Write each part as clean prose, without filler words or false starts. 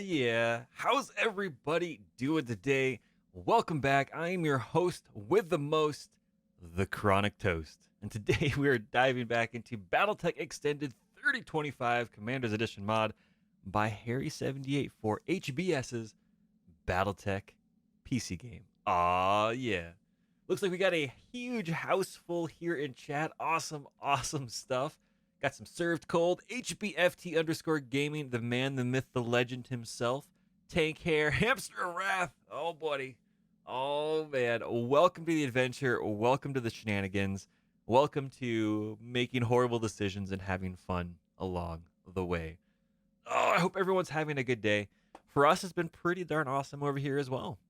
yeah. How's everybody doing today? Welcome back. I am your host with the most, the Chronic Toast. And today we are diving back into BattleTech Extended 3025 Commander's Edition mod by Harry78 for HBS's BattleTech PC game. Aw, yeah. Looks like we got a huge house full here in chat. Awesome stuff. Got some served cold. HBFT underscore gaming, the man, the myth, the legend himself. Tank hair, hamster wrath. Oh, buddy. Oh, man. Welcome to the adventure. Welcome to the shenanigans. Welcome to making horrible decisions and having fun along the way. Oh, I hope everyone's having a good day. For us, it's been pretty darn awesome over here as well.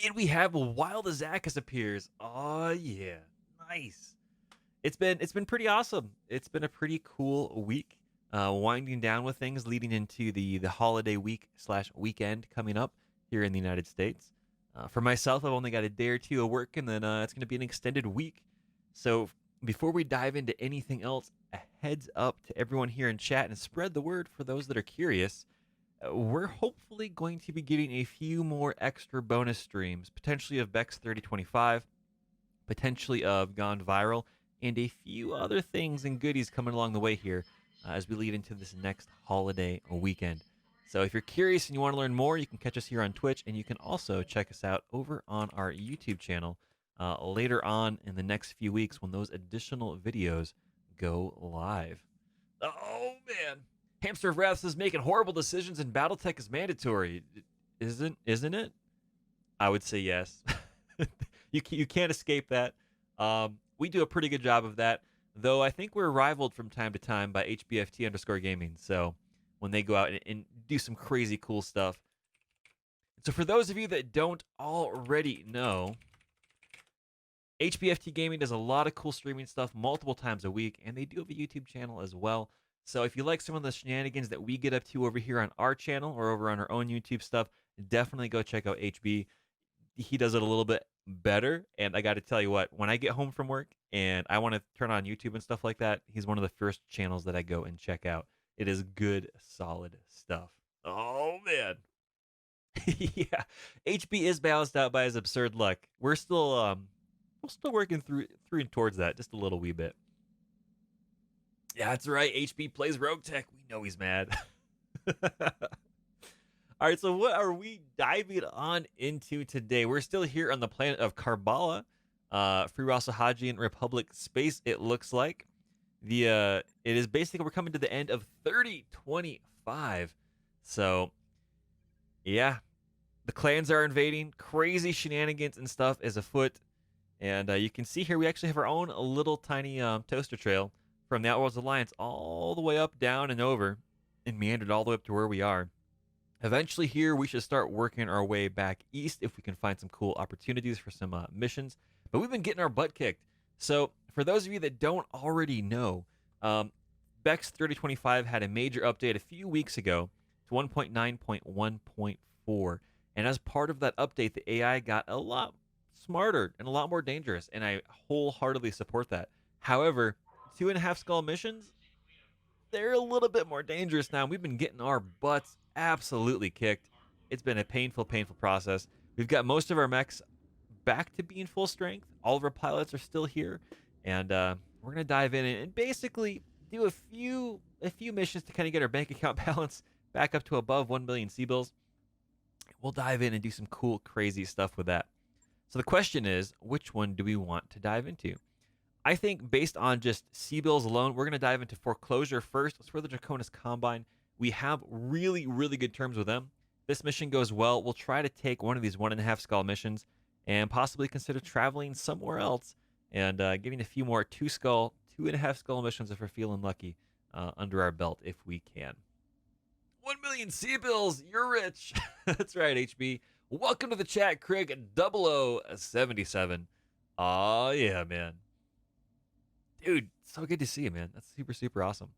And we have Wild Azakis appears. Oh yeah, nice. It's been pretty awesome. It's been a pretty cool week. Winding down with things leading into the holiday week slash weekend coming up here in the United States. For myself, I've only got a day or two of work, and then it's going to be an extended week. So before we dive into anything else, a heads up to everyone here in chat and spread the word for those that are curious. We're hopefully going to be getting a few more extra bonus streams, potentially of BEX3025, potentially of Gone Viral, and a few other things and goodies coming along the way here as we lead into this next holiday weekend. So if you're curious and you want to learn more, you can catch us here on Twitch, and you can also check us out over on our YouTube channel later on in the next few weeks when those additional videos go live. Oh, man. Hamster of Wrath is making horrible decisions and BattleTech is mandatory. Isn't it? I would say yes. You can't escape that. We do a pretty good job of that, though I think we're rivaled from time to time by HBFT underscore gaming. So when they go out and do some crazy cool stuff. So for those of you that don't already know, HBFT Gaming does a lot of cool streaming stuff multiple times a week, and they do have a YouTube channel as well. So if you like some of the shenanigans that we get up to over here on our channel or over on our own YouTube stuff, definitely go check out HB. He does it a little bit better, and I got to tell you what, when I get home from work and I want to turn on YouTube and stuff like that, he's one of the first channels that I go and check out. It is good, solid stuff. Oh, man. Yeah, HB is balanced out by his absurd luck. We're still working through and towards that just a little wee bit. Yeah, that's right. HB plays Rogue Tech. We know he's mad. All right, so what are we diving on into today? We're still here on the planet of Karbala, Free Hajian Republic space. It looks like it is basically we're coming to the end of 3025. So yeah, the clans are invading. Crazy shenanigans and stuff is afoot. And you can see here we actually have our own little tiny toaster trail from the Outworlds Alliance all the way up, down, and over, and meandered all the way up to where we are. Eventually here, we should start working our way back east if we can find some cool opportunities for some missions. But we've been getting our butt kicked. So for those of you that don't already know, BEX3025 had a major update a few weeks ago to 1.9.1.4. And as part of that update, the AI got a lot smarter and a lot more dangerous, and I wholeheartedly support that. However, 2.5 skull missions, they're a little bit more dangerous now. We've been getting our butts absolutely kicked. It's been a painful process. We've got most of our mechs back to being full strength. All of our pilots are still here, and we're gonna dive in and basically do a few missions to kind of get our bank account balance back up to above 1 million C-bills. We'll dive in and do some cool, crazy stuff with that. So the question is, which one do we want to dive into? I think based on just C-bills alone, we're going to dive into Foreclosure first. It's for the Draconis Combine. We have really good terms with them. This mission goes well. We'll try to take one of these 1.5 skull missions and possibly consider traveling somewhere else and getting a few more 2.5 skull missions if we're feeling lucky under our belt if we can. 1 million C-bills, you're rich. That's right, HB. Welcome to the chat, Craig 0077. Aw, yeah, man. Dude, so good to see you, man. That's super awesome.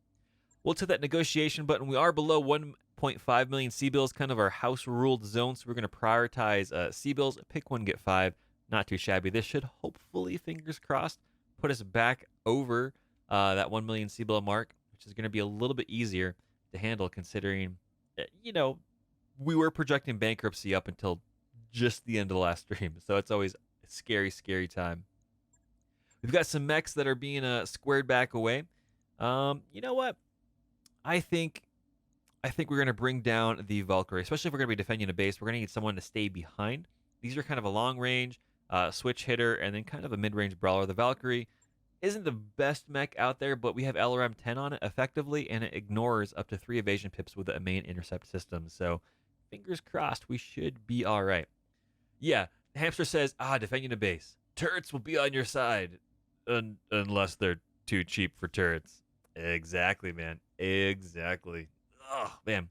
We'll to that negotiation button. We are below 1.5 million C-bills, kind of our house-ruled zone, so we're going to prioritize C-bills. Pick one, get 5. Not too shabby. This should hopefully, fingers crossed, put us back over that 1 million C-bill mark, which is going to be a little bit easier to handle considering, we were projecting bankruptcy up until just the end of the last stream. So it's always a scary, scary time. We've got some mechs that are being squared back away. You know what? I think we're going to bring down the Valkyrie, especially if we're going to be defending a base. We're going to need someone to stay behind. These are kind of a long range switch hitter and then kind of a mid range brawler. The Valkyrie isn't the best mech out there, but we have LRM 10 on it effectively, and it ignores up to 3 evasion pips with a main intercept system. So fingers crossed, we should be all right. Yeah, Hamster says, defending a base. Turrets will be on your side unless they're too cheap for turrets. Exactly, man. Exactly. Oh, man.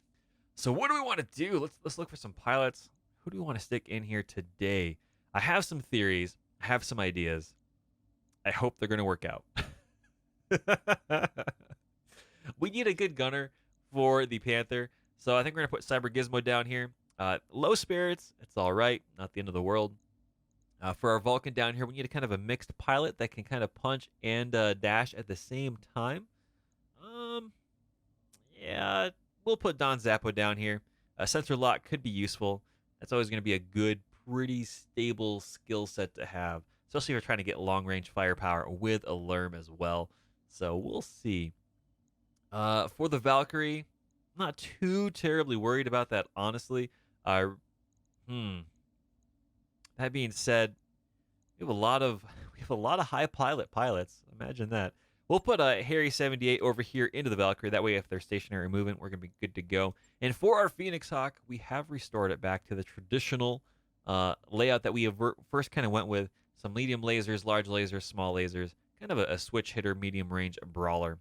So what do we want to do? Let's look for some pilots. Who do we want to stick in here today? I have some theories. I have some ideas. I hope they're going to work out. We need a good gunner for the Panther. So I think we're going to put Cyber Gizmo down here. Low spirits. It's all right. Not the end of the world. For our Vulcan down here, we need a kind of a mixed pilot that can kind of punch and dash at the same time. Yeah, we'll put Don Zappo down here. Sensor lock could be useful. That's always going to be a good, pretty stable skill set to have, especially if you're trying to get long-range firepower with a Lerm as well. So we'll see. For the Valkyrie, I'm not too terribly worried about that, honestly. That being said, we have a lot of high pilots. Imagine that. We'll put a Harry 78 over here into the Valkyrie. That way, if they're stationary movement, we're gonna be good to go. And for our Phoenix Hawk, we have restored it back to the traditional layout that we first kind of went with: some medium lasers, large lasers, small lasers, kind of a switch hitter, medium range brawler.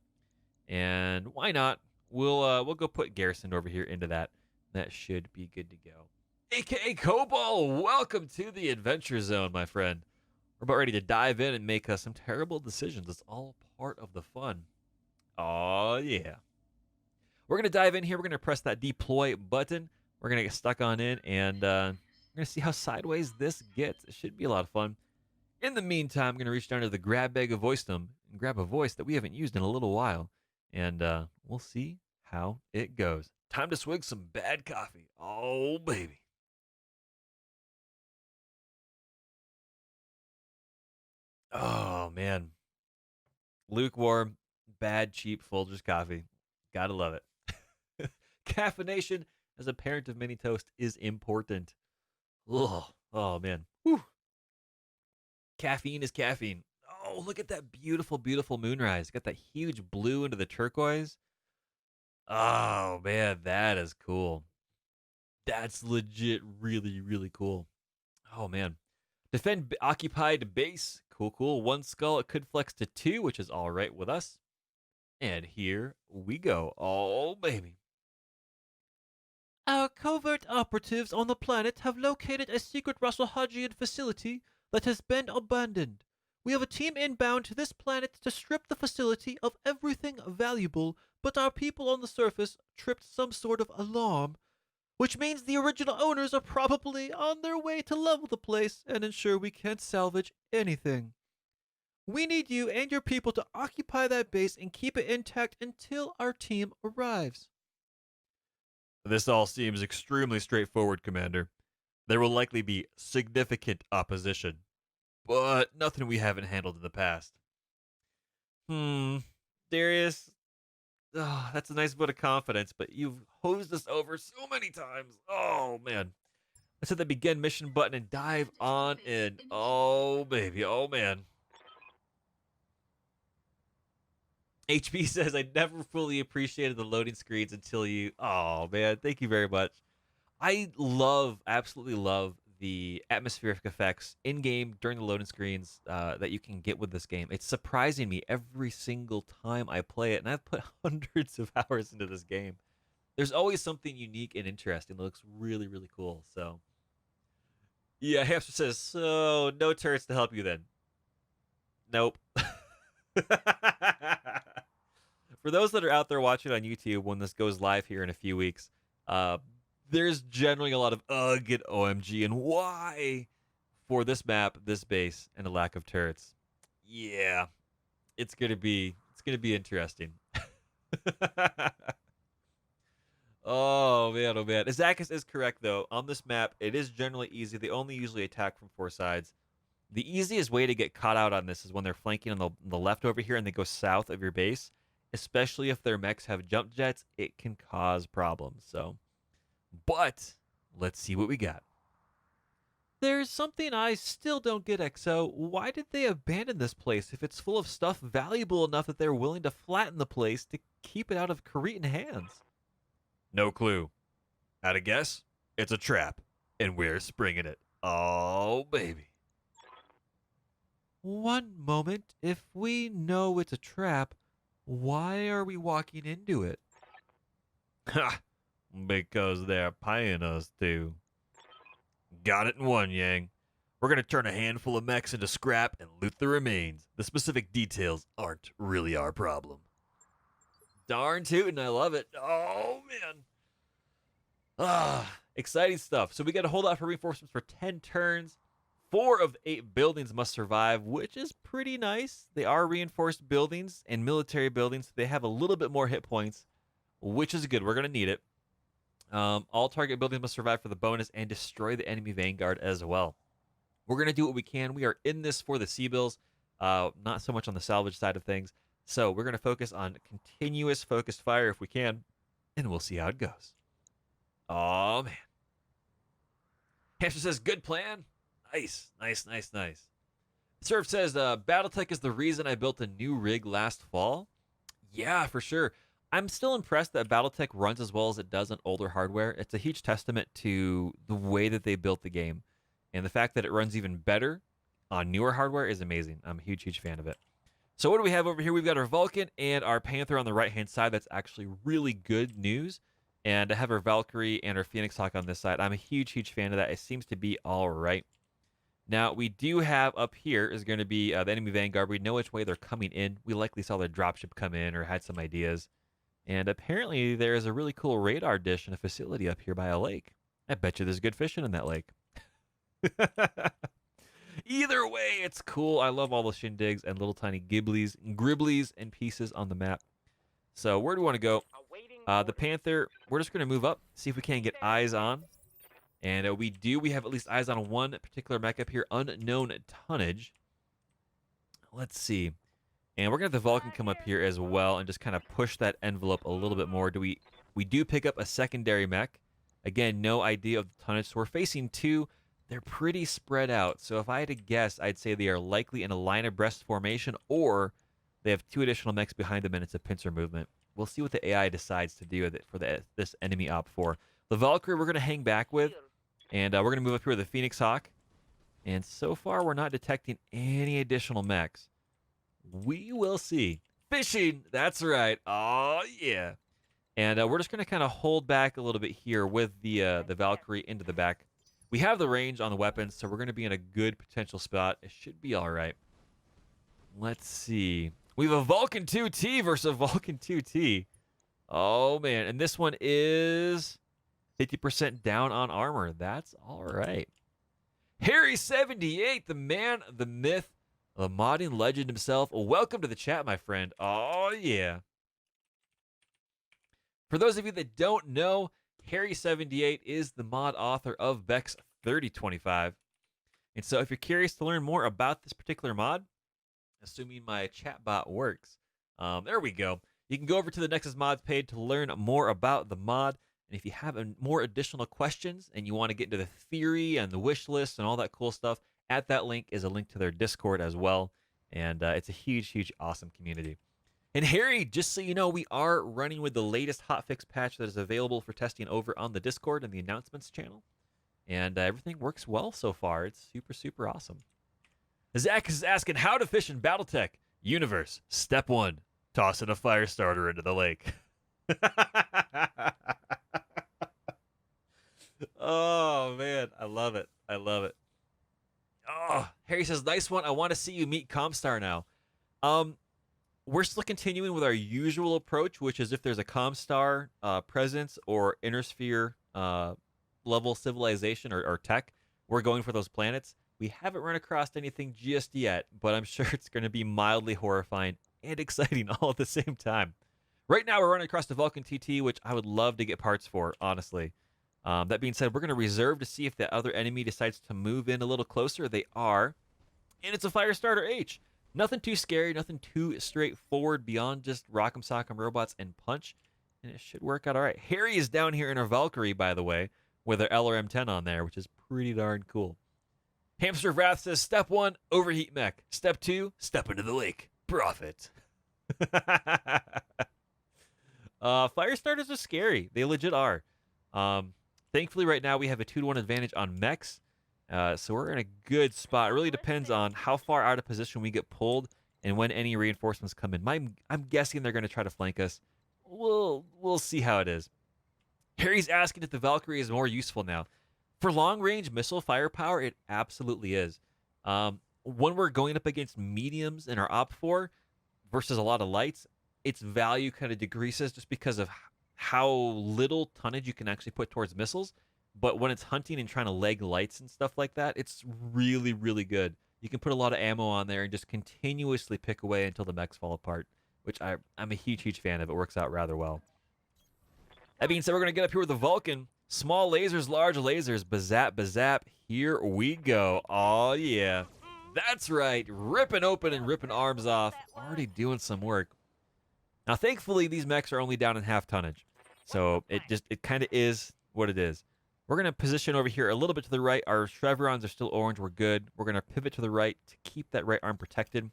And why not? We'll go put Garrison over here into that. That should be good to go. AKA Cobalt, welcome to the Adventure Zone, my friend. We're about ready to dive in and make some terrible decisions. It's all part of the fun. Oh, yeah. We're going to dive in here. We're going to press that deploy button. We're going to get stuck on in, and we're going to see how sideways this gets. It should be a lot of fun. In the meantime, I'm going to reach down to the grab bag of voicedom and grab a voice that we haven't used in a little while. And we'll see how it goes. Time to swig some bad coffee. Oh, baby. Oh, man. Lukewarm, bad, cheap Folgers coffee. Gotta love it. Caffeination as a parent of mini toast is important. Ugh. Oh, man. Whew. Caffeine is caffeine. Oh, look at that beautiful, beautiful moonrise. Got that huge blue into the turquoise. Oh, man, that is cool. That's legit really, really cool. Oh, man. Defend occupied base. Cool, cool. 1 skull. It could flex to 2, which is all right with us. And here we go. Oh, baby. Our covert operatives on the planet have located a secret Rasohagian facility that has been abandoned. We have a team inbound to this planet to strip the facility of everything valuable, but our people on the surface tripped some sort of alarm, which means the original owners are probably on their way to level the place and ensure we can't salvage anything. We need you and your people to occupy that base and keep it intact until our team arrives. This all seems extremely straightforward, Commander. There will likely be significant opposition, but nothing we haven't handled in the past. Darius, that's a nice vote of confidence, but you've hosed us over so many times. Oh, man. Let's hit the begin mission button and dive on in. Oh, baby. Oh, man. HP says, I never fully appreciated the loading screens until you. Oh, man. Thank you very much. I absolutely love the atmospheric effects in game during the loading screens that you can get with this game. It's surprising me every single time I play it, and I've put hundreds of hours into this game. There's always something unique and interesting that looks really, really cool. So, yeah, Hamster says, so no turrets to help you then. Nope. For those that are out there watching on YouTube when this goes live here in a few weeks, there's generally a lot of ugh and OMG and why for this map, this base, and a lack of turrets. Yeah, it's gonna be interesting. Oh man, oh man. Zachus is correct though. On this map, it is generally easy. They only usually attack from four sides. The easiest way to get caught out on this is when they're flanking on the left over here and they go south of your base. Especially if their mechs have jump jets, it can cause problems. So, but let's see what we got. There's something I still don't get, XO. Why did they abandon this place if it's full of stuff valuable enough that they're willing to flatten the place to keep it out of Cretan hands? No clue. Had a guess? It's a trap, and we're springing it. Oh, baby. One moment, if we know it's a trap, why are we walking into it? Ha! Because they're paying us to. Got it in one, Yang. We're going to turn a handful of mechs into scrap and loot the remains. The specific details aren't really our problem. Darn tootin', I love it. Oh, man. Exciting stuff. So we got to hold out for reinforcements for 10 turns. 4 of the 8 buildings must survive, which is pretty nice. They are reinforced buildings and military buildings. So they have a little bit more hit points, which is good. We're going to need it. All target buildings must survive for the bonus and destroy the enemy vanguard as well. We're going to do what we can. We are in this for the C-bills, not so much on the salvage side of things. So we're going to focus on continuous focused fire if we can, and we'll see how it goes. Oh, man. Hamster says, good plan. Nice, nice, nice, nice. Surf says, BattleTech is the reason I built a new rig last fall. Yeah, for sure. I'm still impressed that BattleTech runs as well as it does on older hardware. It's a huge testament to the way that they built the game. And the fact that it runs even better on newer hardware is amazing. I'm a huge, huge fan of it. So what do we have over here? We've got our Vulcan and our Panther on the right-hand side. That's actually really good news. And I have our Valkyrie and our Phoenix Hawk on this side. I'm a huge, huge fan of that. It seems to be all right. Now, we do have up here is going to be the enemy Vanguard. We know which way they're coming in. We likely saw their dropship come in or had some ideas. And apparently there is a really cool radar dish in a facility up here by a lake. I bet you there's good fishing in that lake. Either way, it's cool. I love all the shindigs and little tiny gribblies and pieces on the map. So where do we want to go? The Panther, we're just going to move up, see if we can get eyes on. And we have at least eyes on one particular mech up here, unknown tonnage. Let's see. And we're going to have the Vulcan come up here as well and just kind of push that envelope a little bit more. We do pick up a secondary mech. Again, no idea of the tonnage. So we're facing 2. They're pretty spread out. So if I had to guess, I'd say they are likely in a line abreast formation or they have 2 additional mechs behind them and it's a pincer movement. We'll see what the AI decides to do with it for this enemy Op 4. The Valkyrie we're going to hang back with. And we're going to move up here with the Phoenix Hawk. And so far, we're not detecting any additional mechs. We will see. Fishing! That's right. Oh, yeah. And we're just going to kind of hold back a little bit here with the Valkyrie into the back. We have the range on the weapons, so we're going to be in a good potential spot. It should be all right. Let's see. We have a Vulcan 2T versus a Vulcan 2T. Oh, man. And this one is 50% down on armor. That's all right. Harry78, the man, the myth, the modding legend himself. Welcome to the chat, my friend. Oh, yeah. For those of you that don't know, Harry78 is the mod author of BEX3025. And so if you're curious to learn more about this particular mod, assuming my chatbot works, there we go. You can go over to the Nexus Mods page to learn more about the mod. And if you have more additional questions and you want to get into the theory and the wish list and all that cool stuff, at that link is a link to their Discord as well. And it's a huge, huge, awesome community. And Harry, just so you know, we are running with the latest hotfix patch that is available for testing over on the Discord and the announcements channel. And everything works well so far. It's super, super awesome. Zach is asking how to fish in BattleTech. Universe, step 1, tossing a fire starter into the lake. Oh, man. I love it. I love it. Oh, Harry says, nice one. I want to see you meet Comstar now. We're still continuing with our usual approach, which is if there's a Comstar presence or inner sphere level civilization or tech, we're going for those planets. We haven't run across anything just yet, but I'm sure it's going to be mildly horrifying and exciting all at the same time. Right now, we're running across the Vulcan TT, which I would love to get parts for, honestly. That being said, we're going to reserve to see if the other enemy decides to move in a little closer. They are. And it's a Firestarter H. Nothing too scary, nothing too straightforward beyond just Rock'em Sock'em robots and punch. And it should work out all right. Harry is down here in our Valkyrie, by the way, with our LRM-10 on there, which is pretty darn cool. Hamster of Wrath says, Step 1, overheat mech. Step 2, step into the lake. Profit. Firestarters are scary. They legit are. Thankfully, right now, we have a 2-to-1 advantage on mechs. So we're in a good spot. It really depends on how far out of position we get pulled and when any reinforcements come in. I'm guessing they're going to try to flank us. We'll see how it is. Harry's asking if the Valkyrie is more useful now. For long-range missile firepower, it absolutely is. When we're going up against mediums in our Op4 versus a lot of lights, its value kind of decreases just because of how little tonnage you can actually put towards missiles. But when it's hunting and trying to leg lights and stuff like that, it's really, really good. You can put a lot of ammo on there and just continuously pick away until the mechs fall apart, which I'm a huge, huge fan of. It works out rather well. That being said, we're going to get up here with the Vulcan. Small lasers, large lasers. Bazap, bazap. Here we go. Oh, yeah. That's right. Ripping open and ripping arms off. Already doing some work. Now, thankfully, these mechs are only down in half tonnage. So it kind of is what it is. We're going to position over here a little bit to the right. Our chevrons are still orange. We're good. We're going to pivot to the right to keep that right arm protected.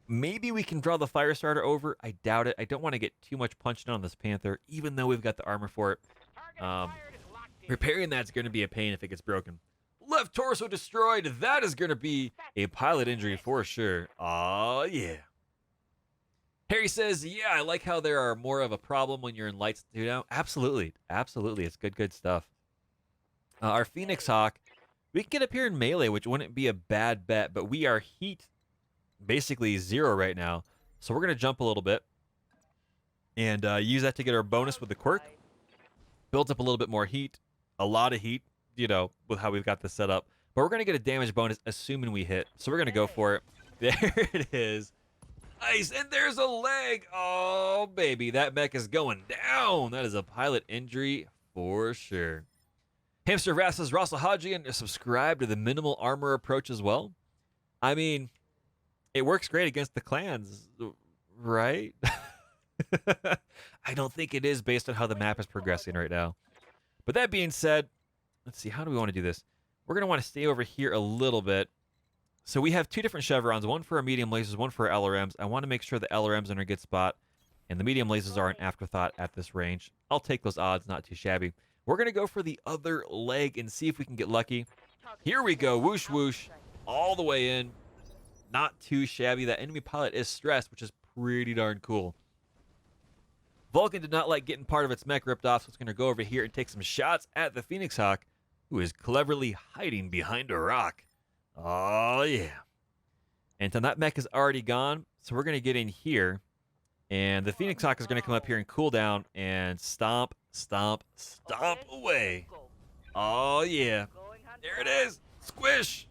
Maybe we can draw the Firestarter over. I doubt it. I don't want to get too much punched on this Panther, even though we've got the armor for it. Repairing that's going to be a pain if it gets broken. Left torso destroyed. That is going to be a pilot injury for sure. Oh, yeah. Harry says, yeah, I like how there are more of a problem when you're in lights too now. Absolutely. Absolutely. It's good stuff. Our Phoenix Hawk, we can get up here in melee, which wouldn't be a bad bet, but we are heat basically 0 right now. So we're going to jump a little bit and use that to get our bonus with the quirk. Builds up a little bit more heat, a lot of heat, with how we've got this set up. But we're going to get a damage bonus assuming we hit. So we're going to go for it. There it is. Nice, and there's a leg. Oh, baby, that mech is going down. That is a pilot injury for sure. Hamster Wrath says, Russell Hodgian, subscribe to the minimal armor approach as well. I mean, it works great against the clans, right? I don't think it is based on how the map is progressing right now. But that being said, let's see, how do we want to do this? We're going to want to stay over here a little bit. So we have 2 different chevrons, one for our medium lasers, one for our LRMs. I want to make sure the LRMs are in a good spot, and the medium lasers are an afterthought at this range. I'll take those odds, not too shabby. We're going to go for the other leg and see if we can get lucky. Here we go. Whoosh, whoosh. All the way in. Not too shabby. That enemy pilot is stressed, which is pretty darn cool. Vulcan did not like getting part of its mech ripped off, so it's going to go over here and take some shots at the Phoenix Hawk, who is cleverly hiding behind a rock. Oh, yeah. And so that mech is already gone, so we're going to get in here. And the Phoenix Hawk is going to come up here and cool down and stomp, stomp, stomp away. Oh, yeah. There it is. Squish.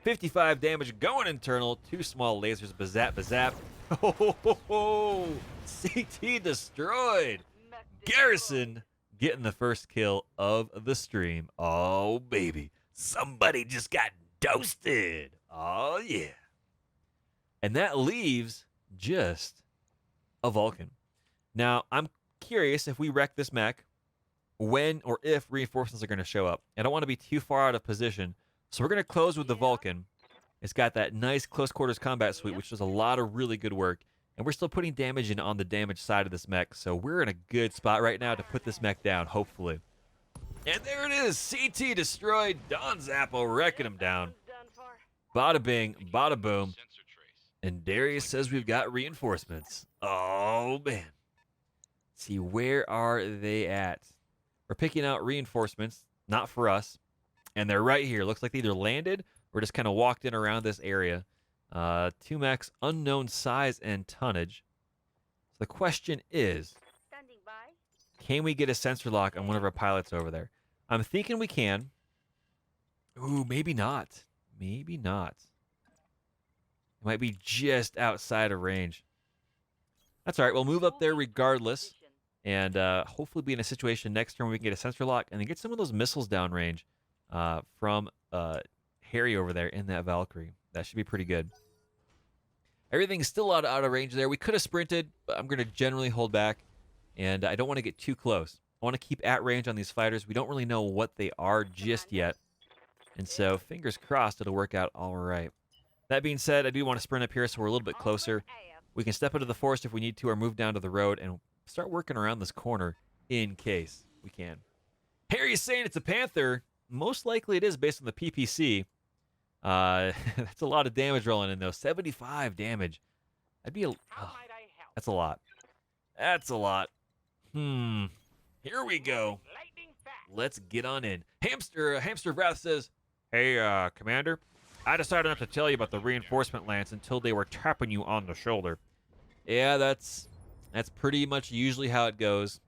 55 damage going internal. 2 small lasers. Bazap, bazap. Oh, CT destroyed. Garrison getting the first kill of the stream. Oh, baby. Somebody just got toasted. Oh, yeah. And that leaves just a Vulcan. Now, I'm curious if we wreck this mech, when or if reinforcements are going to show up. I don't want to be too far out of position, so we're going to close with the Vulcan. It's got that nice close quarters combat suite, which does a lot of really good work, and we're still putting damage in on the damage side of this mech, so we're in a good spot right now to put this mech down, hopefully. And there it is, CT destroyed. Don Zappo wrecking him down. Bada bing, bada boom. And Darius says we've got reinforcements. Oh, man. Let's see, where are they at? We're picking out reinforcements, not for us. And they're right here. Looks like they either landed or just kind of walked in around this area. 2 mechs, unknown size and tonnage. So the question is, can we get a sensor lock on one of our pilots over there? I'm thinking we can. Ooh, maybe not. Maybe not. It might be just outside of range. That's all right. We'll move up there regardless, and hopefully be in a situation next turn where we can get a sensor lock and then get some of those missiles downrange from Harry over there in that Valkyrie. That should be pretty good. Everything's still out of range there. We could have sprinted, but I'm going to generally hold back, and I don't want to get too close. I want to keep at range on these fighters. We don't really know what they are just yet, and so fingers crossed it'll work out all right. That being said, I do want to sprint up here so we're a little bit closer. We can step into the forest if we need to or move down to the road and start working around this corner in case we can. Harry's saying it's a Panther. Most likely it is based on the PPC. That's a lot of damage rolling in, though. 75 damage. That'd be that's a lot. That's a lot. Here we go. Let's get on in. Hamster Wrath says, "Hey, Commander, I decided not to tell you about the reinforcement lance until they were tapping you on the shoulder." Yeah, that's pretty much usually how it goes.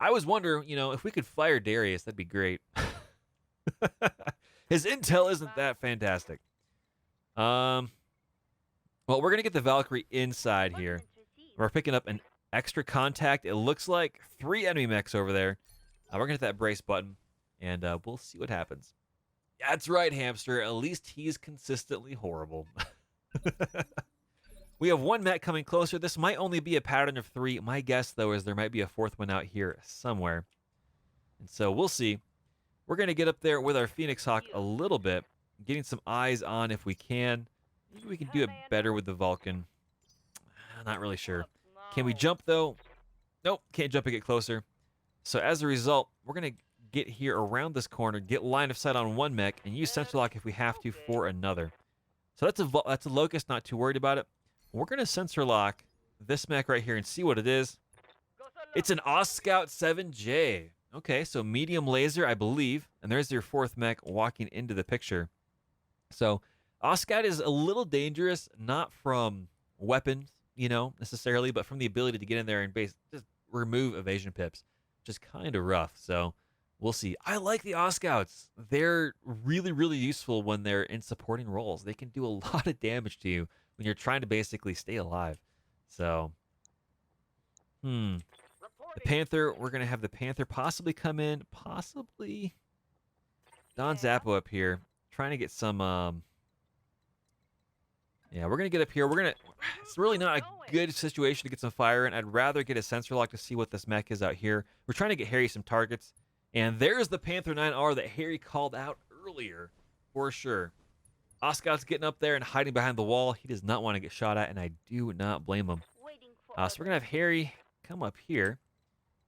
I was wondering, if we could fire Darius, that'd be great. His intel isn't that fantastic. Well, we're going to get the Valkyrie inside here. We're picking up an extra contact. It looks like 3 enemy mechs over there. We're going to hit that brace button, and we'll see what happens. That's right, Hamster. At least he's consistently horrible. We have 1 mech coming closer. This might only be a pattern of 3. My guess, though, is there might be a 4th one out here somewhere. And so we'll see. We're going to get up there with our Phoenix Hawk a little bit, getting some eyes on if we can. Maybe we can do it better with the Vulcan. Not really sure. Can we jump, though? Nope, can't jump and get closer. So as a result, we're going to get here around this corner, get line of sight on 1 mech, and use sensor lock if we have to for another. So that's a Locust, not too worried about it. We're going to sensor lock this mech right here and see what it is. It's an Oscout 7J. Okay, so medium laser, I believe. And there's your 4th mech walking into the picture. So Oscout is a little dangerous, not from weapons, necessarily, but from the ability to get in there and just remove evasion pips, which is kind of rough. So we'll see. I like the Oscouts. They're really, really useful when they're in supporting roles. They can do a lot of damage to you when you're trying to basically stay alive. So, the Panther, we're going to have the Panther possibly come in. Possibly Don Zappo up here. Trying to get some, yeah, we're going to get up here. It's really not a good situation to get some fire in. I'd rather get a sensor lock to see what this mech is out here. We're trying to get Harry some targets. And there's the Panther 9R that Harry called out earlier, for sure. Oscout's getting up there and hiding behind the wall. He does not want to get shot at, and I do not blame him. So we're going to have Harry come up here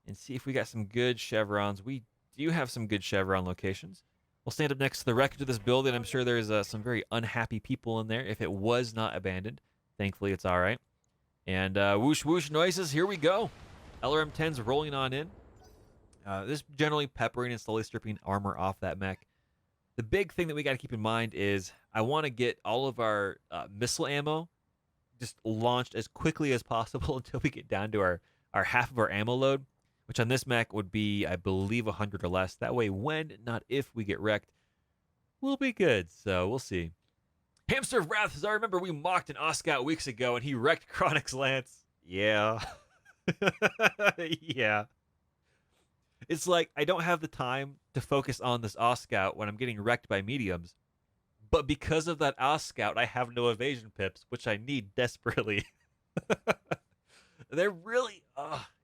and see if we got some good chevrons. We do have some good chevron locations. We'll stand up next to the wreckage of this building. I'm sure there's some very unhappy people in there if it was not abandoned. Thankfully, it's all right. And whoosh, whoosh noises. Here we go. LRM-10's rolling on in. This generally peppering and slowly stripping armor off that mech. The big thing that we got to keep in mind is I want to get all of our missile ammo just launched as quickly as possible until we get down to our half of our ammo load, which on this mech would be, I believe, 100 or less. That way, when, not if, we get wrecked, we'll be good. So we'll see. Hamster of Wrath says, "I remember we mocked an Oscout weeks ago and he wrecked Chronic's Lance." Yeah. Yeah. It's like I don't have the time to focus on this Oscout when I'm getting wrecked by mediums. But because of that Oscout, I have no evasion pips, which I need desperately. They're really,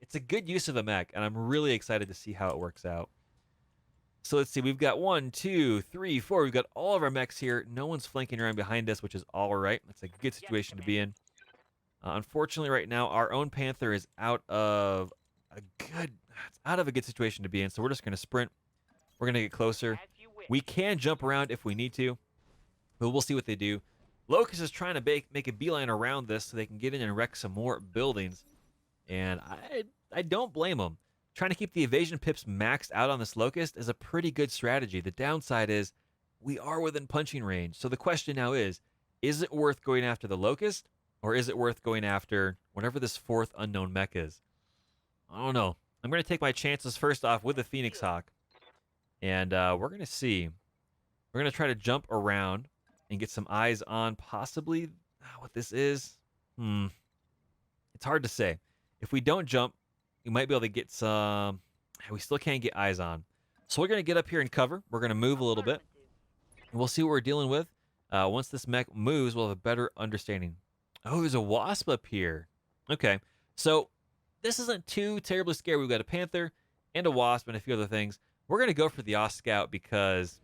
it's a good use of a mech, and I'm really excited to see how it works out. So let's see, we've got 1, 2, 3, 4. We've got all of our mechs here. No one's flanking around behind us, which is all right. That's a good situation to be in. Unfortunately, right now, our own Panther is out of a good situation to be in, so we're just going to sprint. We're going to get closer. We can jump around if we need to, but we'll see what they do. Locust is trying to make a beeline around this so they can get in and wreck some more buildings, and I don't blame them. Trying to keep the evasion pips maxed out on this Locust is a pretty good strategy. The downside is we are within punching range, so the question now is it worth going after the Locust, or is it worth going after whatever this 4th unknown mech is? I don't know. I'm going to take my chances first off with the Phoenix Hawk. And we're going to see. We're going to try to jump around and get some eyes on possibly what this is. It's hard to say. If we don't jump, we might be able to get some... We still can't get eyes on. So we're going to get up here and cover. We're going to move a little bit. And we'll see what we're dealing with. Once this mech moves, we'll have a better understanding. Oh, there's a wasp up here. Okay. So this isn't too terribly scary. We've got a panther and a wasp and a few other things. We're going to go for the Oss Scout because,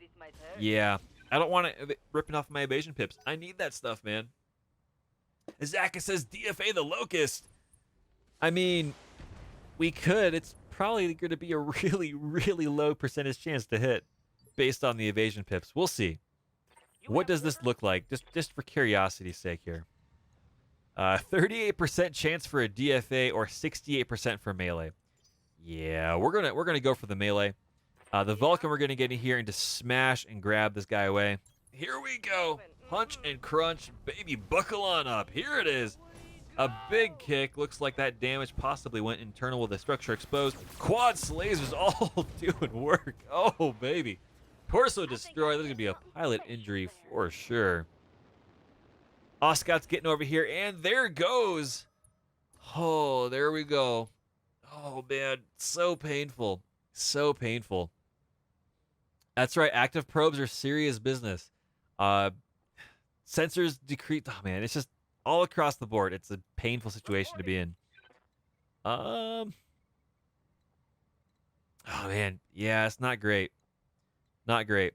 yeah, I don't want it ripping off my evasion pips. I need that stuff, man. Zaka says DFA the Locust. I mean, we could. It's probably going to be a really, really low percentage chance to hit based on the evasion pips. We'll see. What does this look like? Just for curiosity's sake here. 38% chance for a DFA or 68% for melee. Yeah, we're gonna go for the melee. The Vulcan we're gonna get in here and just smash and grab this guy away. Here we go. Punch and crunch, baby, buckle on up. Here it is. A big kick. Looks like that damage possibly went internal with the structure exposed. Quad lasers all doing work. Oh, baby. Torso destroyed. There's going to be a pilot injury for sure. Oscott's getting over here, and there goes. Oh, there we go. Oh, man. So painful. So painful. That's right. Active probes are serious business. Sensors decrease. Oh, man. It's just all across the board. It's a painful situation to be in. Oh, man. Yeah, it's not great. Not great.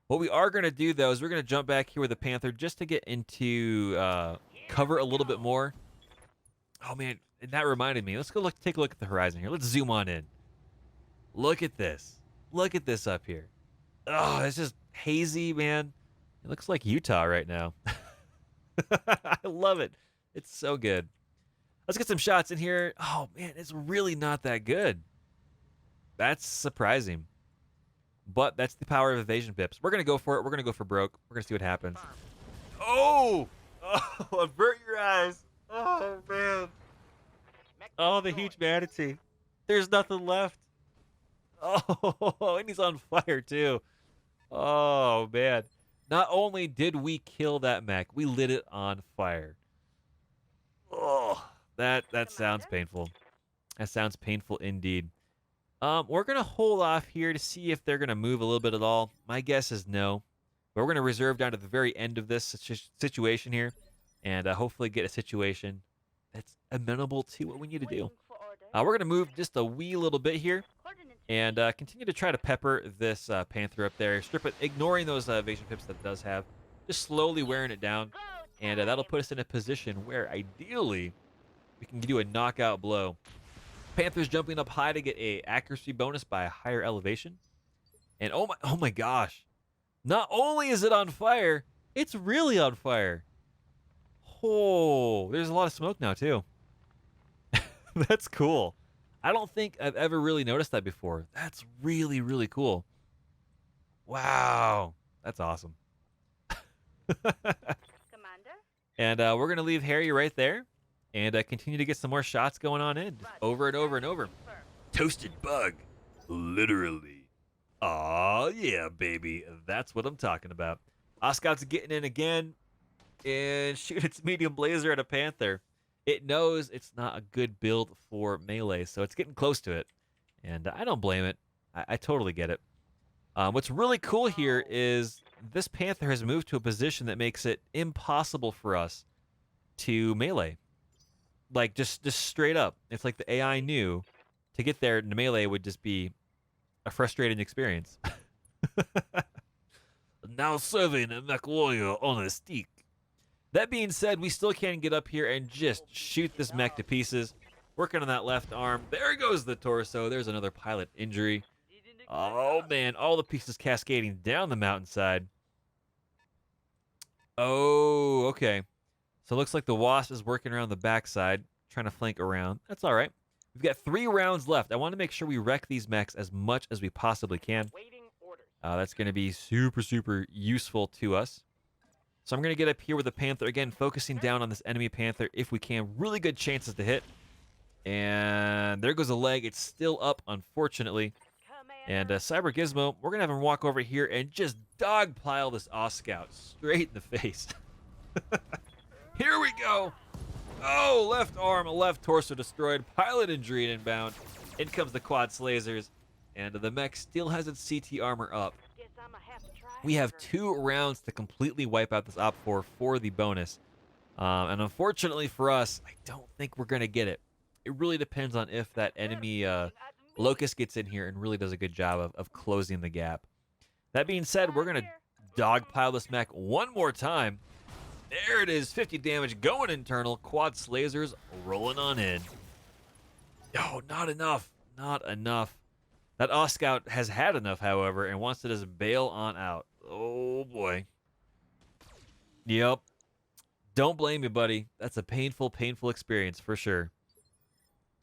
What we are going to do, though, is we're going to jump back here with the Panther just to get into cover a little bit more. Oh, man. And that reminded me. Let's go take a look at the horizon here. Let's zoom on in. Look at this. Look at this up here. Oh, it's just hazy, man. It looks like Utah right now. I love it. It's so good. Let's get some shots in here. Oh, man, it's really not that good. That's surprising. But that's the power of evasion pips. We're going to go for it. We're going to go for broke. We're going to see what happens. Oh! Oh, avert your eyes. Oh, man. Oh, the huge manatee. There's nothing left. Oh, and he's on fire, too. Oh, man. Not only did we kill that mech, we lit it on fire. Oh, that sounds painful. That sounds painful indeed. We're going to hold off here to see if they're going to move a little bit at all. My guess is no. But we're going to reserve down to the very end of this situation here and hopefully get a situation that's amenable to what we need to do. We're going to move just a wee little bit here and continue to try to pepper this Panther up there. Strip it, ignoring those evasion pips that it does have. Just slowly wearing it down. And that'll put us in a position where ideally we can do a knockout blow. Panther's jumping up high to get a accuracy bonus by a higher elevation. And oh my gosh. Not only is it on fire, it's really on fire. Oh, there's a lot of smoke now too. That's cool. I don't think I've ever really noticed that before. That's really, really cool. Wow. That's awesome. Commander? And we're going to leave Harry right there. And continue to get some more shots going on in. Just over and over and over. Toasted bug. Literally. Aw, yeah, baby. That's what I'm talking about. Oscott's getting in again. And shoot its medium blazer at a Panther. It knows it's not a good build for melee. So it's getting close to it. And I don't blame it. I totally get it. What's really cool here is this Panther has moved to a position that makes it impossible for us to melee. Like, just straight up. It's like the AI knew to get there to melee would just be a frustrating experience. Now serving a mech warrior on a stick. That being said, we still can get up here and just shoot this mech to pieces. Working on that left arm. There goes the torso. There's another pilot injury. Oh, man. All the pieces cascading down the mountainside. Oh, okay. So it looks like the Wasp is working around the backside, trying to flank around. That's all right. We've got 3 rounds left. I want to make sure we wreck these mechs as much as we possibly can. That's going to be super, super useful to us. So I'm going to get up here with the Panther. Again, focusing down on this enemy Panther if we can. Really good chances to hit. And there goes a leg. It's still up, unfortunately. And Cyber Gizmo, we're going to have him walk over here and just dogpile this Oss Scout straight in the face. Here we go. Oh, left arm, left torso destroyed, pilot injury and inbound. In comes the quad slasers, and the mech still has its CT armor up. Guess I'ma have to try We have harder. 2 rounds to completely wipe out this Op 4 for the bonus. And unfortunately for us, I don't think we're going to get it. It really depends on if that enemy Locust gets in here and really does a good job of closing the gap. That being said, we're going to dogpile this mech one more time. There it is, 50 damage going internal. Quad Slasers rolling on in. Oh, not enough. Not enough. That Oscout has had enough, however, and wants to just bail on out. Oh, boy. Yep. Don't blame me, buddy. That's a painful, painful experience for sure.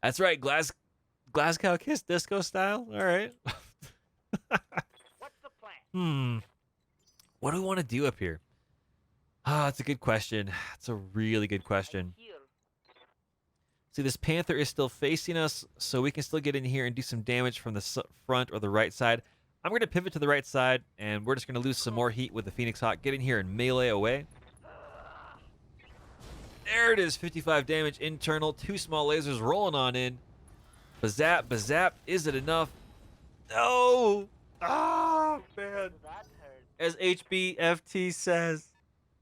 That's right, Glasgow Kiss Disco style? All right. What's the plan? What do we want to do up here? Ah, that's a good question. That's a really good question. Heal. See, this Panther is still facing us, so we can still get in here and do some damage from the front or the right side. I'm going to pivot to the right side, and we're just going to lose some more heat with the Phoenix Hawk. Get in here and melee away. There it is, 55 damage internal. 2 small lasers rolling on in. Bazap, bazap. Is it enough? No! Ah, man. That hurt. As HBFT says,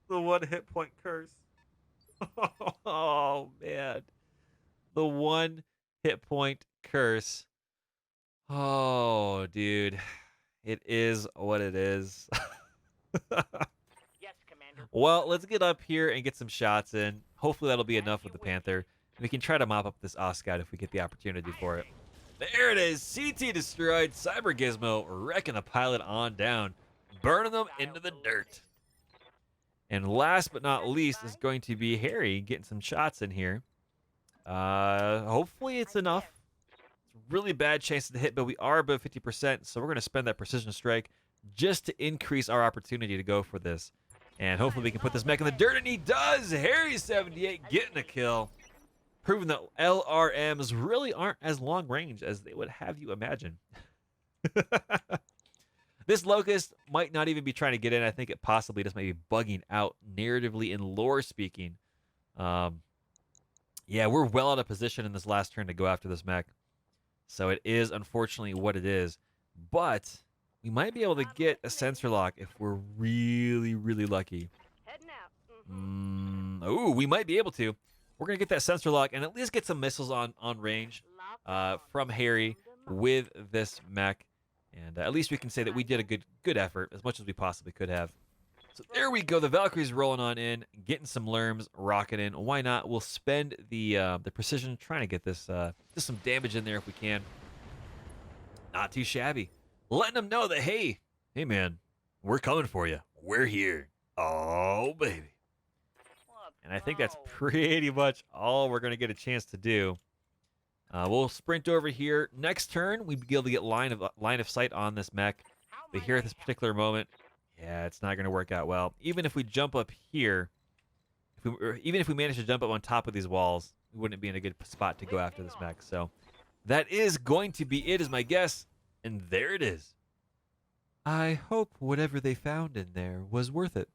the 1 hit point curse. Oh, man. The 1 hit point curse. Oh, dude. It is what it is. Yes, Commander. Well, let's get up here and get some shots in. Hopefully that'll be enough with the Panther. We can try to mop up this Oscout if we get the opportunity for it. There it is. CT destroyed. Cyber Gizmo wrecking the pilot on down. Burning them into the dirt. And last but not least is going to be Harry getting some shots in here. Hopefully it's enough. It's a really bad chance to hit, but we are above 50%, so we're going to spend that precision strike just to increase our opportunity to go for this. And hopefully we can put this mech in the dirt, and he does! Harry78 getting a kill. Proving that LRMs really aren't as long range as they would have you imagine. This Locust might not even be trying to get in. I think it possibly just may be bugging out narratively and lore speaking. Yeah, we're well out of position in this last turn to go after this mech. So it is unfortunately what it is. But we might be able to get a sensor lock if we're really, really lucky. Heading out. Oh, we might be able to. We're going to get that sensor lock and at least get some missiles on range from Harry with this mech. And at least we can say that we did a good effort, as much as we possibly could have. So there we go. The Valkyrie's rolling on in, getting some lerms, rocking in. Why not? We'll spend the precision trying to get this just some damage in there if we can. Not too shabby. Letting them know that, hey man, we're coming for you. We're here. Oh, baby. And I think that's pretty much all we're going to get a chance to do. We'll sprint over here. Next turn, we'd be able to get line of sight on this mech. But here at this particular moment, yeah, it's not going to work out well. Even if we jump up here, even if we manage to jump up on top of these walls, we wouldn't be in a good spot to go after this mech. So that is going to be it, is my guess. And there it is. I hope whatever they found in there was worth it.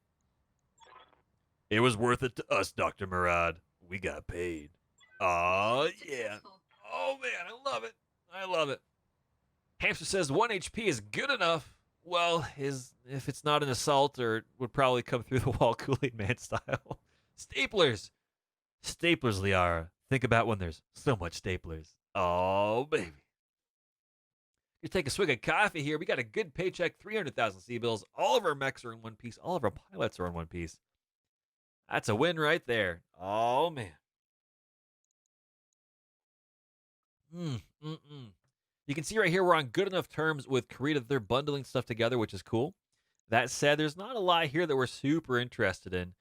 It was worth it to us, Dr. Murad. We got paid. Oh, yeah. Oh, man, I love it. I love it. Hamster says 1 HP is good enough. Well, if it's not an assault, or it would probably come through the wall Kool-Aid Man style. Staplers. Staplers, Liara. Think about when there's so much staplers. Oh, baby. You take a swig of coffee here. We got a good paycheck, 300,000 C-bills. All of our mechs are in one piece. All of our pilots are in one piece. That's a win right there. Oh, man. You can see right here we're on good enough terms with Korea that they're bundling stuff together, which is cool. That said, there's not a lot here that we're super interested in.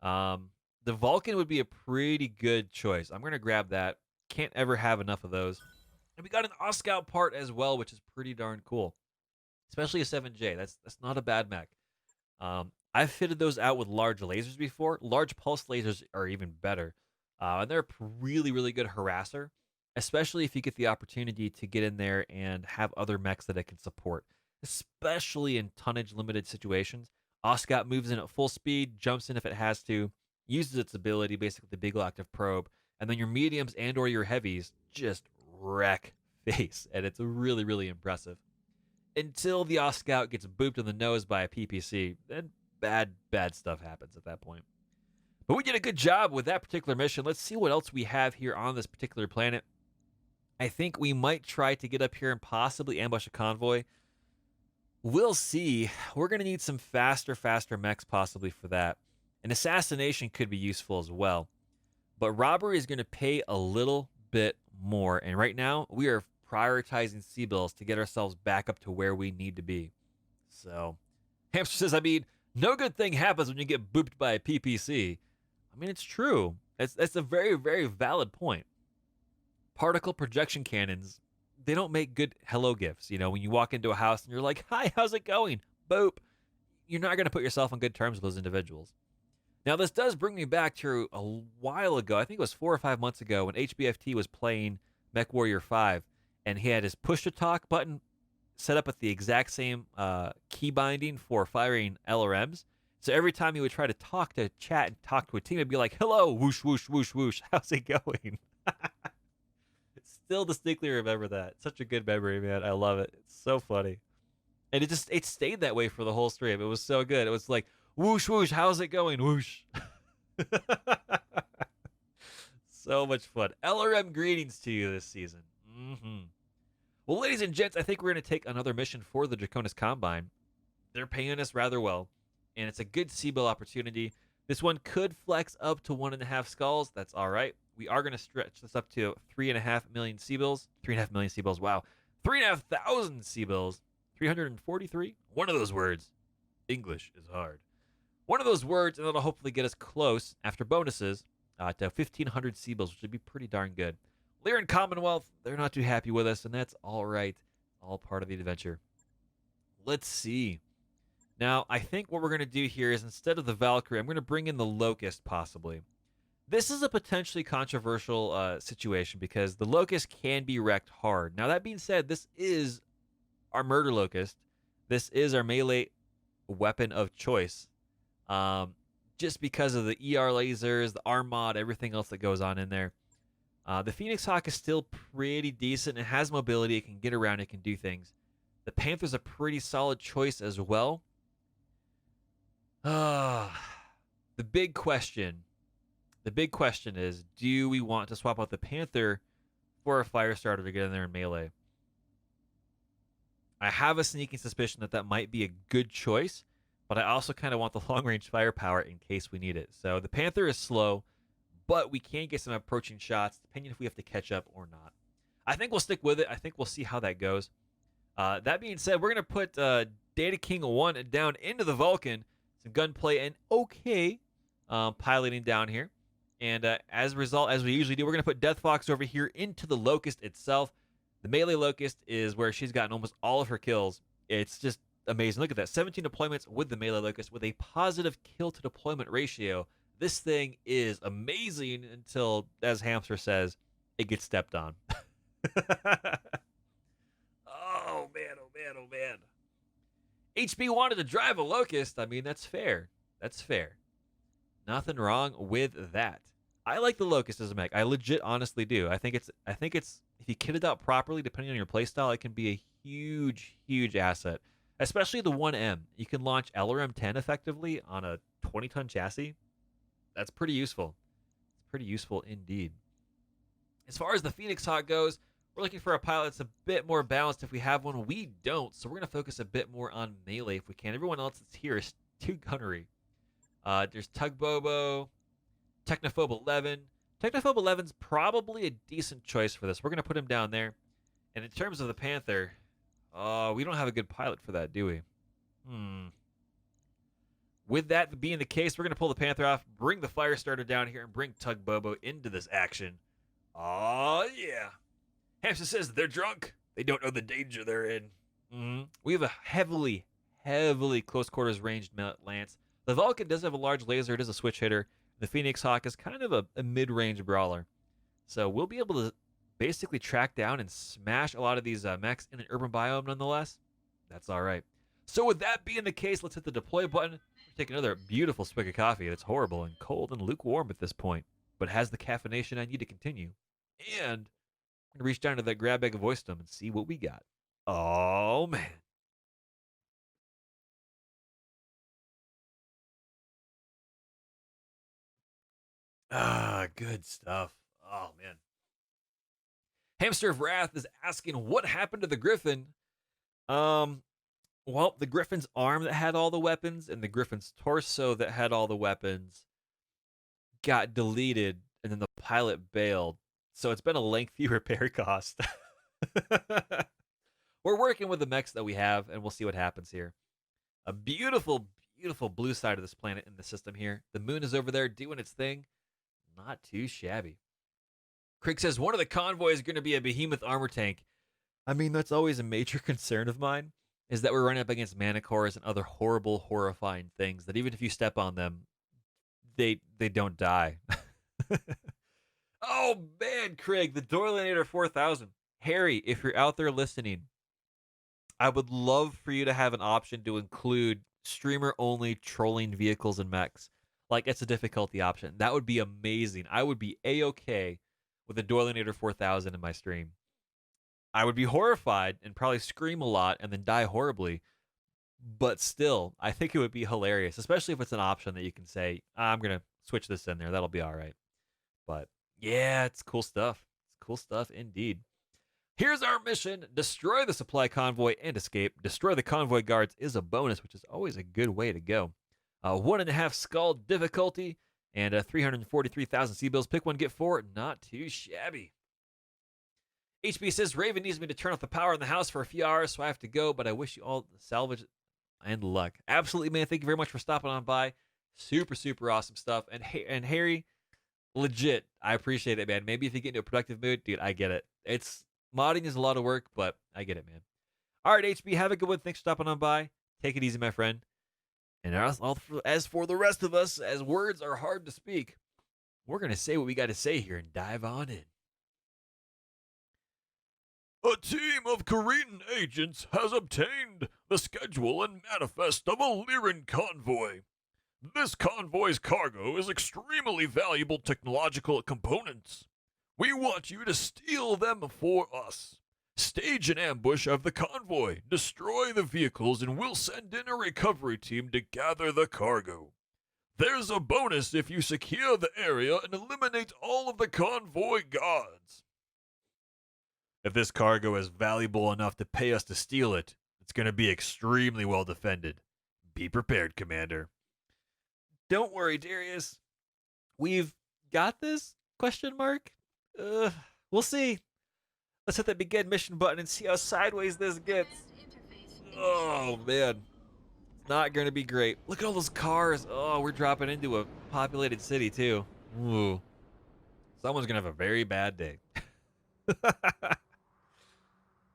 The Vulcan would be a pretty good choice. I'm going to grab that. Can't ever have enough of those. And we got an Oscout part as well, which is pretty darn cool. Especially a 7J. That's not a bad mech. I've fitted those out with large lasers before. Large pulse lasers are even better. And they're a really, really good harasser, especially if you get the opportunity to get in there and have other mechs that it can support, especially in tonnage-limited situations. Oscout moves in at full speed, jumps in if it has to, uses its ability, basically the big active probe, and then your mediums and or your heavies just wreck face, and it's really, really impressive. Until the Scout gets booped in the nose by a PPC, then bad stuff happens at that point. But we did a good job with that particular mission. Let's see what else we have here on this particular planet. I think we might try to get up here and possibly ambush a convoy. We'll see. We're going to need some faster mechs possibly for that. An assassination could be useful as well. But robbery is going to pay a little bit more. And right now, we are prioritizing C-bills to get ourselves back up to where we need to be. So, Hamster says, I mean, no good thing happens when you get booped by a PPC. I mean, it's true. That's a very, very valid point. Particle projection cannons, they don't make good hello gifts. You know, when you walk into a house and you're like, hi, how's it going? Boop. You're not going to put yourself on good terms with those individuals. Now, this does bring me back to a while ago. I think it was 4 or 5 months ago when HBFT was playing MechWarrior 5, and he had his push-to-talk button set up at the exact same key binding for firing LRMs. So every time he would try to talk to chat and talk to a team, it'd be like, hello, whoosh, whoosh, whoosh, whoosh. How's it going? Still distinctly remember that. Such a good memory, man. I love it. It's so funny. And it stayed that way for the whole stream. It was so good. It was like, whoosh, whoosh, how's it going? Whoosh. So much fun. LRM greetings to you this season. Well, ladies and gents, I think we're going to take another mission for the Draconis Combine. They're paying us rather well, and it's a good C-bill opportunity. This one could flex up to 1.5 skulls. That's all right. We are going to stretch this up to 3.5 million C-bills. 3.5 million C-bills, wow. 3,500 C-bills. 343? One of those words. English is hard. One of those words, and that'll hopefully get us close, after bonuses, to 1,500 C-bills, which would be pretty darn good. Lear and Commonwealth, they're not too happy with us, and that's all right. All part of the adventure. Let's see. Now, I think what we're going to do here is instead of the Valkyrie, I'm going to bring in the Locust, possibly. This is a potentially controversial situation because the Locust can be wrecked hard. Now, that being said, this is our Murder Locust. This is our melee weapon of choice. Just because of the ER lasers, the arm mod, everything else that goes on in there. The Phoenix Hawk is still pretty decent. It has mobility. It can get around. It can do things. The Panther's a pretty solid choice as well. The big question is, do we want to swap out the Panther for a Firestarter to get in there in melee? I have a sneaking suspicion that that might be a good choice, but I also kind of want the long-range firepower in case we need it. So the Panther is slow, but we can get some approaching shots, depending if we have to catch up or not. I think we'll stick with it. I think we'll see how that goes. That being said, we're going to put Data King 1 down into the Vulcan, some gunplay, and okay piloting down here. And as a result, as we usually do, we're going to put Death Fox over here into the Locust itself. The melee Locust is where she's gotten almost all of her kills. It's just amazing. Look at that. 17 deployments with the melee Locust with a positive kill-to-deployment ratio. This thing is amazing until, as Hamster says, it gets stepped on. Oh, man, oh, man, oh, man. HB wanted to drive a Locust. I mean, that's fair. That's fair. Nothing wrong with that. I like the Locust as a mech. I legit honestly do. I think it's if you kit it out properly, depending on your playstyle, it can be a huge, huge asset. Especially the 1M. You can launch LRM-10 effectively on a 20-ton chassis. That's pretty useful. It's pretty useful indeed. As far as the Phoenix Hawk goes, we're looking for a pilot that's a bit more balanced. If we have one, we don't. So we're going to focus a bit more on melee if we can. Everyone else that's here is too gunnery. There's Tug Bobo, Technophobe 11. Technophobe 11's probably a decent choice for this. We're going to put him down there. And in terms of the Panther, we don't have a good pilot for that, do we? With that being the case, we're going to pull the Panther off, bring the Firestarter down here, and bring Tug Bobo into this action. Oh, yeah. Hamster says they're drunk. They don't know the danger they're in. We have a heavily close quarters ranged lance. The Vulcan does have a large laser. It is a switch hitter. The Phoenix Hawk is kind of a mid-range brawler. So we'll be able to basically track down and smash a lot of these mechs in an urban biome nonetheless. That's all right. So with that being the case, let's hit the deploy button. take another beautiful swig of coffee that's horrible and cold and lukewarm at this point, but has the caffeination I need to continue. And I'm going to reach down to that grab bag of oyster and see what we got. Oh, man. Ah, good stuff. Oh, man. Hamster of Wrath is asking what happened to the Griffin. Well, the Griffin's arm that had all the weapons and the Griffin's torso that had all the weapons got deleted, and then the pilot bailed. So it's been a lengthy repair cost. We're working with the mechs that we have, and we'll see what happens here. A beautiful, beautiful blue side of this planet in the system here. The moon is over there doing its thing. Not too shabby. Craig says one of the convoys is going to be a behemoth armor tank. I mean, that's always a major concern of mine, is that we're running up against manicores and other horrible, horrifying things that even if you step on them, they don't die. Oh, man, Craig, the Doylinator 4000. Harry, if you're out there listening, I would love for you to have an option to include streamer-only trolling vehicles and mechs. Like, it's a difficulty option. That would be amazing. I would be A-okay with the Doylinator 4000 in my stream. I would be horrified and probably scream a lot and then die horribly. But still, I think it would be hilarious, especially if it's an option that you can say, I'm going to switch this in there. That'll be all right. But yeah, it's cool stuff. It's cool stuff indeed. Here's our mission. Destroy the supply convoy and escape. Destroy the convoy guards is a bonus, which is always a good way to go. 1.5 skull difficulty and 343,000 C-bills. Pick one, get four. Not too shabby. HB says, Raven needs me to turn off the power in the house for a few hours, so I have to go, but I wish you all the salvage and luck. Absolutely, man. Thank you very much for stopping on by. Super, super awesome stuff. And Harry, legit, I appreciate it, man. Maybe if you get into a productive mood, dude, I get it. Modding is a lot of work, but I get it, man. All right, HB, have a good one. Thanks for stopping on by. Take it easy, my friend. And as for the rest of us, as words are hard to speak, we're going to say what we got to say here and dive on in. A team of Korean agents has obtained the schedule and manifest of a Lyran convoy. This convoy's cargo is extremely valuable technological components. We want you to steal them for us. Stage an ambush of the convoy, destroy the vehicles, and we'll send in a recovery team to gather the cargo. There's a bonus if you secure the area and eliminate all of the convoy guards. If this cargo is valuable enough to pay us to steal it, it's going to be extremely well defended. Be prepared, Commander. Don't worry, Darius. We've got this? Question mark? We'll see. Let's hit that begin mission button and see how sideways this gets. Oh, man. It's not going to be great. Look at all those cars. Oh, we're dropping into a populated city, too. Ooh. Someone's going to have a very bad day.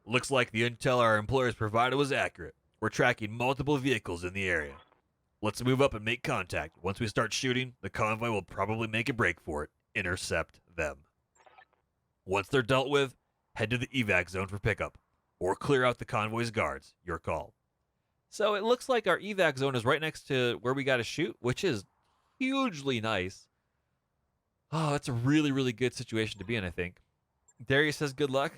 Looks like the intel our employers provided was accurate. We're tracking multiple vehicles in the area. Let's move up and make contact. Once we start shooting, the convoy will probably make a break for it. Intercept them. Once they're dealt with, head to the evac zone for pickup, or clear out the convoy's guards. Your call. So it looks like our evac zone is right next to where we got to shoot, which is hugely nice. Oh, that's a really, really good situation to be in, I think. Darius says good luck.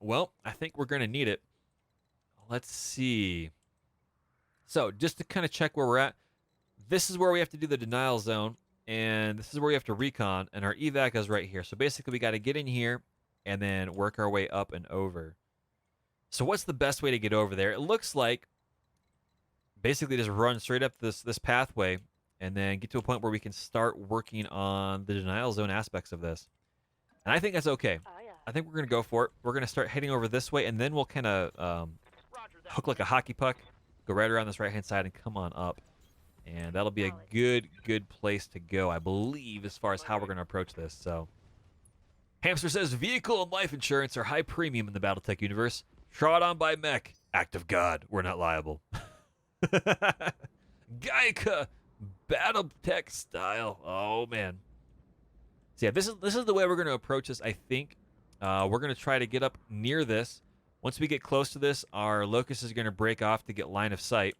Well, I think we're going to need it. Let's see. So just to kind of check where we're at, this is where we have to do the denial zone, and this is where we have to recon, and our evac is right here. So basically we got to get in here and then work our way up and over. So what's the best way to get over there? It looks like basically just run straight up this pathway and then get to a point where we can start working on the denial zone aspects of this. And I think that's okay. I think we're going to go for it. We're going to start heading over this way, and then we'll kind of hook like a hockey puck, go right around this right-hand side, and come on up. And that'll be a good place to go, I believe, as far as how we're going to approach this. So, Hamster says, vehicle and life insurance are high premium in the BattleTech universe. Trod on by mech. Act of God. We're not liable. Gaika. BattleTech style. Oh, man. So, yeah, this is the way we're going to approach this, I think. We're going to try to get up near this. Once we get close to this, our locust is going to break off to get line of sight.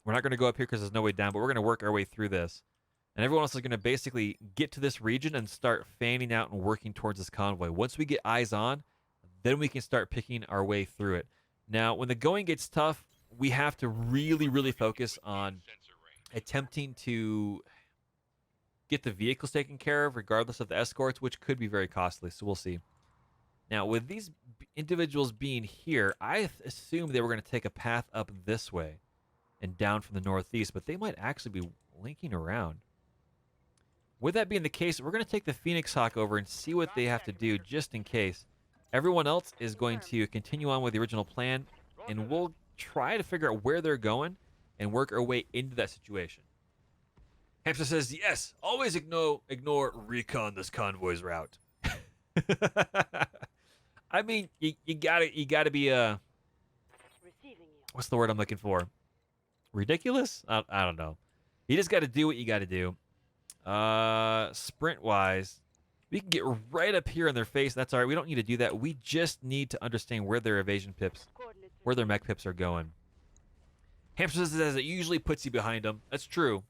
We're not going to go up here because there's no way down, but we're going to work our way through this. And everyone else is going to basically get to this region and start fanning out and working towards this convoy. Once we get eyes on, then we can start picking our way through it. Now, when the going gets tough, we have to really, really focus on attempting to get the vehicles taken care of, regardless of the escorts, which could be very costly. So we'll see. Now, with these individuals being here, I assumed they were going to take a path up this way and down from the northeast, but they might actually be linking around. With that being the case, we're going to take the Phoenix Hawk over and see what they have to do just in case. Everyone else is going to continue on with the original plan, and we'll try to figure out where they're going and work our way into that situation. Hamster says, yes, always ignore recon this convoy's route. I mean, you gotta be Receiving you. what's the word I'm looking for? Ridiculous? I don't know. You just got to do what you got to do. Sprint wise, we can get right up here in their face. That's all right. We don't need to do that. We just need to understand where their evasion pips, Coordinates where their mech pips are going. Hamster says it usually puts you behind them. That's true.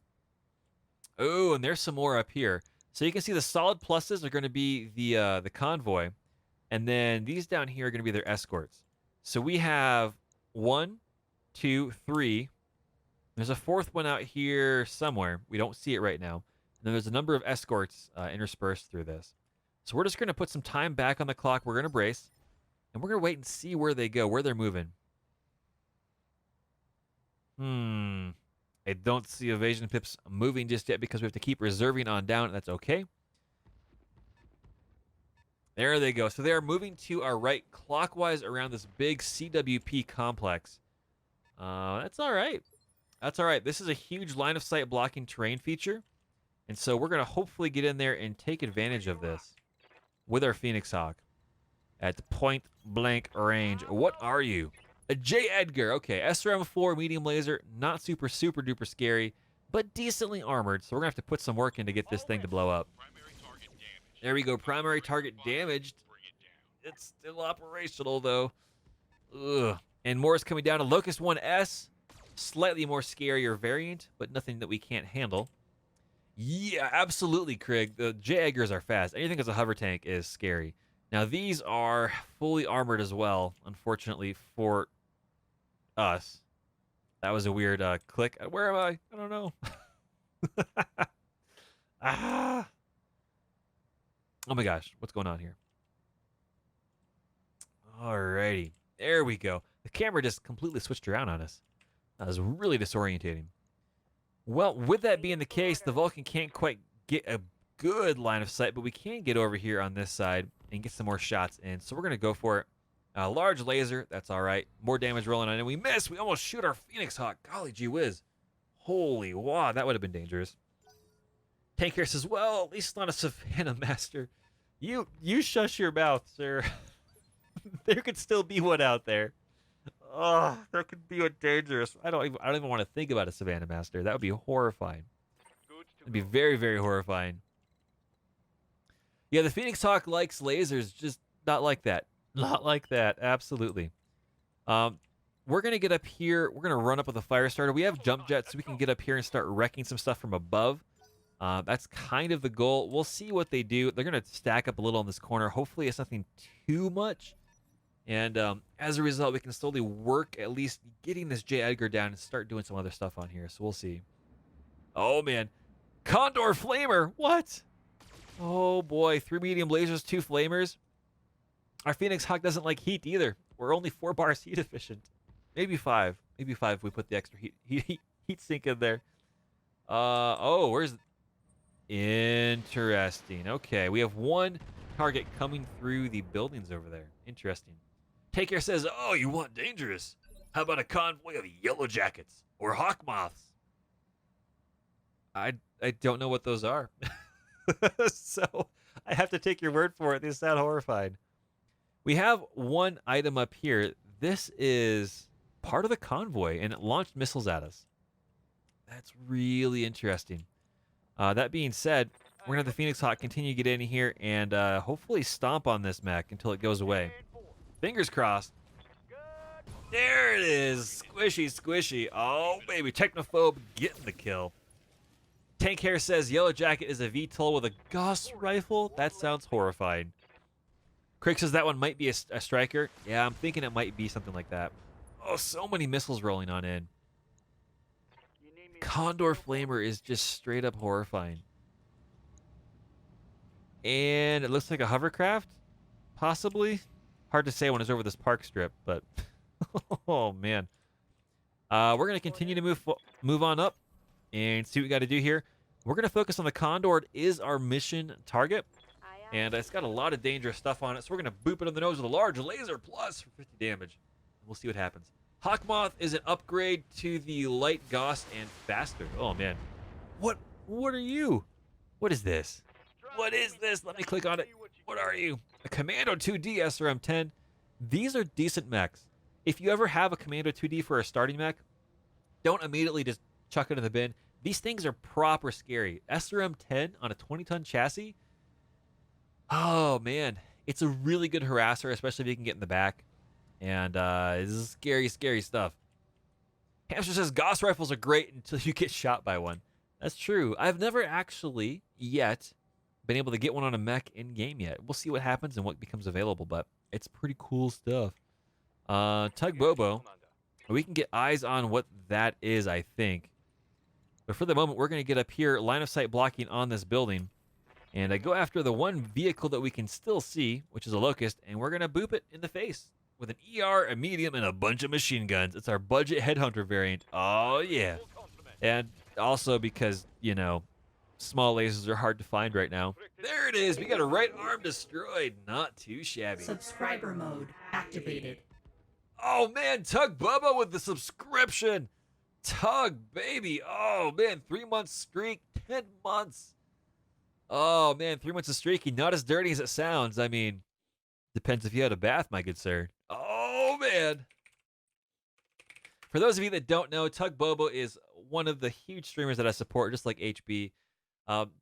Oh, and there's some more up here. So you can see the solid pluses are going to be the convoy, and then these down here are going to be their escorts. So we have 1, 2, 3. There's a fourth one out here somewhere. We don't see it right now. And then there's a number of escorts interspersed through this. So we're just going to put some time back on the clock. We're going to brace, and we're going to wait and see where they go, where they're moving. I don't see evasion pips moving just yet because we have to keep reserving on down. That's okay. There they go. So they are moving to our right clockwise around this big CWP complex. That's all right. That's all right. This is a huge line of sight blocking terrain feature. And so we're going to hopefully get in there and take advantage of this with our Phoenix Hawk at point blank range. What are you? A J. Edgar. Okay, SRM-4 medium laser. Not super duper scary, but decently armored. So we're going to have to put some work in to get this thing to blow up. There we go. Primary target damaged. It's still operational, though. Ugh. And more is coming down. A Locust 1S. Slightly more scarier variant, but nothing that we can't handle. Yeah, absolutely, Craig. The J. Edgars are fast. Anything as a hover tank is scary. Now, these are fully armored as well, unfortunately, for us. That was a weird click. Where am I? I don't know. Ah. Oh my gosh, what's going on here? Alrighty, there we go. The camera just completely switched around on us. That was really disorientating. Well, with that being the case, the Vulcan can't quite get a good line of sight, but we can get over here on this side and get some more shots in. So we're going to go for it. A large laser, that's all right. More damage rolling on it. We miss. We almost shoot our Phoenix Hawk. Golly gee whiz. Holy wow, that would have been dangerous. Tank here says, well, at least it's not a Savannah Master. You shush your mouth, sir. There could still be one out there. Oh, that could be a dangerous. I don't even want to think about a Savannah Master. That would be horrifying. It'd be very, very horrifying. Yeah, the Phoenix Hawk likes lasers, just not like that. Not like that, absolutely. We're going to get up here. We're going to run up with a fire starter. We have jump jets, so we can get up here and start wrecking some stuff from above. That's kind of the goal. We'll see what they do. They're going to stack up a little on this corner. Hopefully it's nothing too much. And as a result, we can slowly work at least getting this J. Edgar down and start doing some other stuff on here. So we'll see. Oh, man. Condor Flamer. What? Oh, boy. 3 medium lasers, 2 flamers. Our Phoenix Hawk doesn't like heat either. We're only 4 bars heat efficient. Maybe 5. Maybe 5 if we put the extra heat sink in there. Oh, where's... Interesting. Okay, we have 1 target coming through the buildings over there. Interesting. Take Care says, oh, you want dangerous? How about a convoy of yellow jackets or hawk moths? I don't know what those are. So I have to take your word for it. They sound horrified. We have 1 item up here. This is part of the convoy, and it launched missiles at us. That's really interesting. That being said, we're going to have the Phoenix Hawk continue to get in here and hopefully stomp on this mech until it goes away. Fingers crossed. There it is. Squishy, squishy. Oh, baby. Technophobe getting the kill. Tank Hair says Yellow Jacket is a VTOL with a Gauss rifle. That sounds horrifying. Crick says that one might be a striker. Yeah, I'm thinking it might be something like that. Oh, so many missiles rolling on in. Condor Flamer is just straight up horrifying. And it looks like a hovercraft, possibly. Hard to say when it's over this park strip, but oh man. We're gonna continue to move on up and see what we got to do here. We're gonna focus on the Condor. It is our mission target, and it's got a lot of dangerous stuff on it. So we're gonna boop it on the nose with a large laser plus for 50 damage. We'll see what happens. Hawkmoth is an upgrade to the light Gauss and faster. Oh man, what are you? What is this? What is this? Let me click on it. What are you? A Commando 2D SRM-10. These are decent mechs. If you ever have a Commando 2D for a starting mech, don't immediately just chuck it in the bin. These things are proper scary. SRM-10 on a 20-ton chassis. Oh man, it's a really good harasser, especially if you can get in the back. And this is scary, scary stuff. Hamster says Gauss rifles are great until you get shot by one. That's true. I've never actually yet been able to get one on a mech in game yet. We'll see what happens and what becomes available, but it's pretty cool stuff. Tug Bobo, we can get eyes on what that is, I think. But for the moment, we're going to get up here, line of sight blocking on this building, and I go after the one vehicle that we can still see, which is a Locust, and we're going to boop it in the face with an ER, a medium, and a bunch of machine guns. It's our budget headhunter variant. Oh yeah. And also because, you know, small lasers are hard to find right now. There it is. We got a right arm destroyed. Not too shabby. Subscriber mode activated. Oh, man. Tug Bubba with the subscription. Tug, baby. Oh, man. 3 months streak. 10 months. Oh, man. 3 months of streaking. Not as dirty as it sounds. I mean, depends if you had a bath, my good sir. Oh, man. For those of you that don't know, Tug Bobo is one of the huge streamers that I support, just like HB.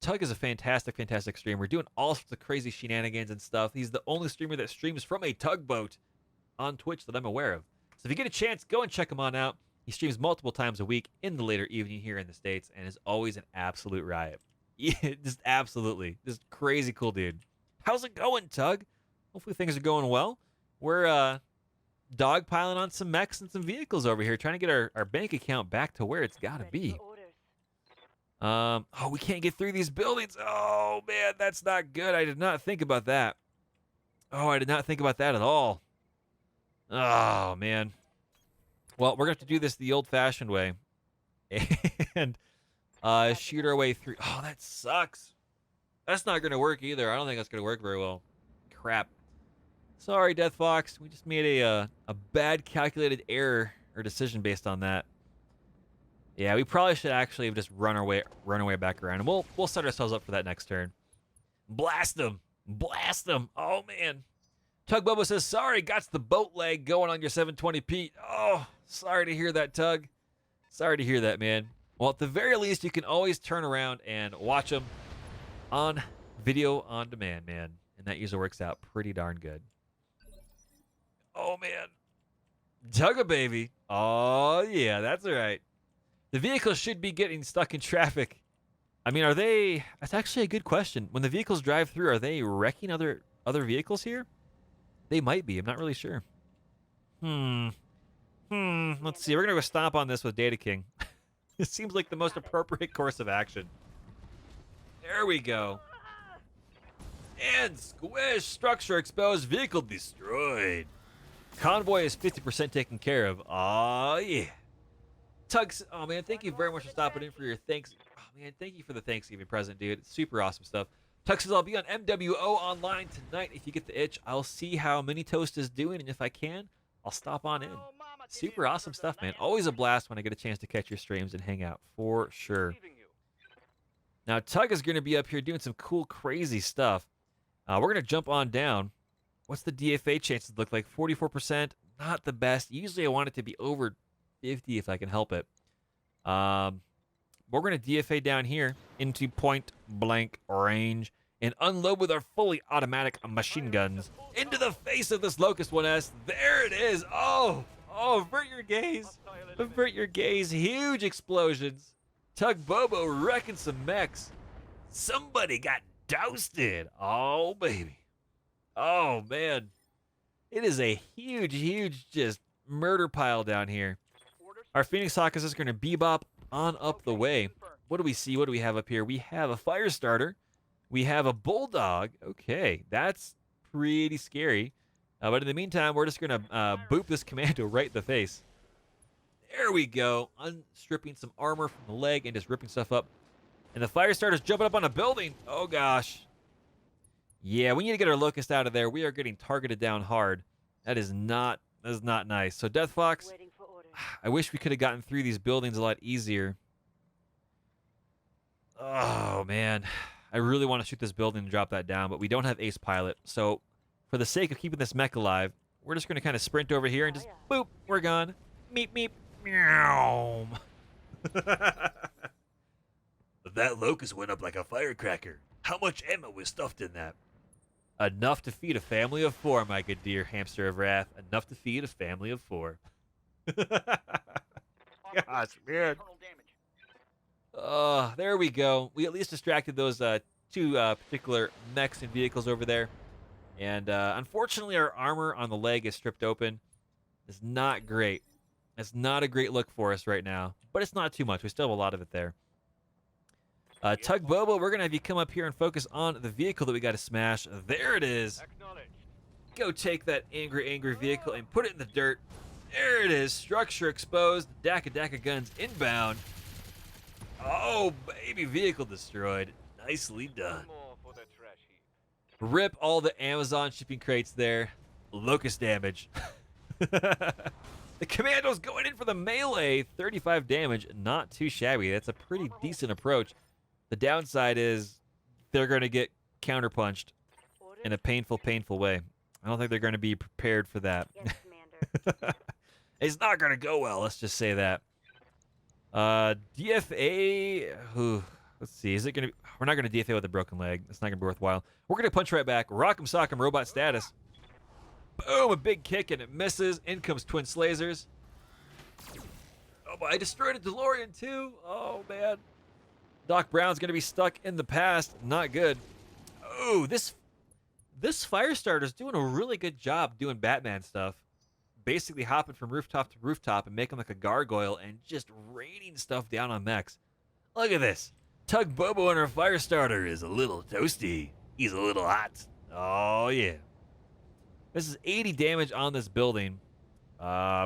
Tug is a fantastic, fantastic streamer, doing all sorts of crazy shenanigans and stuff. He's the only streamer that streams from a tugboat on Twitch that I'm aware of. So if you get a chance, go and check him on out. He streams multiple times a week in the later evening here in the States and is always an absolute riot. Yeah, just absolutely. Just crazy cool dude. How's it going, Tug? Hopefully things are going well. We're dogpiling on some mechs and some vehicles over here, trying to get our bank account back to where it's got to be. Oh, we can't get through these buildings. Oh, man, that's not good. I did not think about that. Oh, I did not think about that at all. Oh, man. Well, we're going to have to do this the old-fashioned way and shoot our way through. Oh, that sucks. That's not going to work either. I don't think that's going to work very well. Crap. Sorry, Death Fox. We just made a bad calculated error or decision based on that. Yeah, we probably should actually have just run our way back around, and we'll set ourselves up for that next turn. Blast them! Blast them! Oh man! Tug Bubba says, "Sorry, got the boat leg going on your 720p." Oh, sorry to hear that, Tug. Sorry to hear that, man. Well, at the very least, you can always turn around and watch them on video on demand, man, and that usually works out pretty darn good. Oh man, Tugga baby! Oh yeah, that's right. The vehicles should be getting stuck in traffic. I mean, are they... That's actually a good question. When the vehicles drive through, are they wrecking other vehicles here? They might be. I'm not really sure. Let's see. We're going to go stomp on this with Data King. It seems like the most appropriate course of action. There we go. And squish. Structure exposed. Vehicle destroyed. Convoy is 50% taken care of. Aw, yeah. Tugs, oh man, thank you very much for stopping in for your thanks. Oh man, thank you for the Thanksgiving present, dude. It's super awesome stuff. Tug says I'll be on MWO online tonight. If you get the itch, I'll see how Mini Toast is doing, and if I can, I'll stop on in. Super awesome stuff, man. Always a blast when I get a chance to catch your streams and hang out, for sure. Now, Tug is going to be up here doing some cool, crazy stuff. We're going to jump on down. What's the DFA chances look like? 44%, not the best. Usually I want it to be over 50 if I can help it. We're going to DFA down here into point blank range and unload with our fully automatic machine guns into the face of this Locust 1S. There it is. Oh Oh, avert your gaze. Avert your gaze. Huge explosions. Tug Bobo wrecking some mechs. Somebody got dousted. Oh, baby. Oh, man. It is a huge, huge just murder pile down here. Our Phoenix Hawk is just going to bebop on up the way. What do we see? What do we have up here? We have a fire starter. We have a bulldog. Okay, that's pretty scary. But in the meantime, we're just going to boop this commando right in the face. There we go. Unstripping some armor from the leg and just ripping stuff up. And the fire starter's jumping up on a building. Oh, gosh. Yeah, we need to get our Locust out of there. We are getting targeted down hard. That is not nice. So, Death Fox, Waiting for orders. I wish we could have gotten through these buildings a lot easier. Oh, man. I really want to shoot this building and drop that down, but we don't have Ace Pilot. So, for the sake of keeping this mech alive, we're just going to kind of sprint over here and just, boop, we're gone. Meep, meep, meow. That Locust went up like a firecracker. How much ammo was stuffed in that? Enough to feed a family of 4, my good dear hamster of wrath. Enough to feed a family of 4. Gosh, man. There we go. We at least distracted those 2 particular mechs and vehicles over there. And unfortunately, our armor on the leg is stripped open. It's not great. It's not a great look for us right now. But it's not too much. We still have a lot of it there. Tug Bobo, we're going to have you come up here and focus on the vehicle that we got to smash. There it is. Go take that angry vehicle and put it in the dirt. There it is. Structure exposed. Daka guns inbound. Oh, baby, vehicle destroyed. Nicely done. Rip all the Amazon shipping crates there. Locust damage. The Commando's going in for the melee. 35 damage. Not too shabby. That's a pretty decent approach. The downside is they're going to get counterpunched in a painful way. I don't think they're going to be prepared for that. Yes, Commander. It's not going to go well, let's just say that. DFA, let's see, is it going to be, we're not going to DFA with a broken leg. It's not going to be worthwhile. We're going to punch right back. Rock'em Sock'em robot status. Boom, a big kick and it misses. In comes Twin Slazers. Oh, but I destroyed a DeLorean too. Oh, man. Doc Brown's going to be stuck in the past. Not good. Oh, this Firestarter's doing a really good job doing Batman stuff. Basically hopping from rooftop to rooftop and making like a gargoyle and just raining stuff down on mechs. Look at this. Tug Bobo and our Firestarter is a little toasty. He's a little hot. Oh, yeah. This is 80 damage on this building.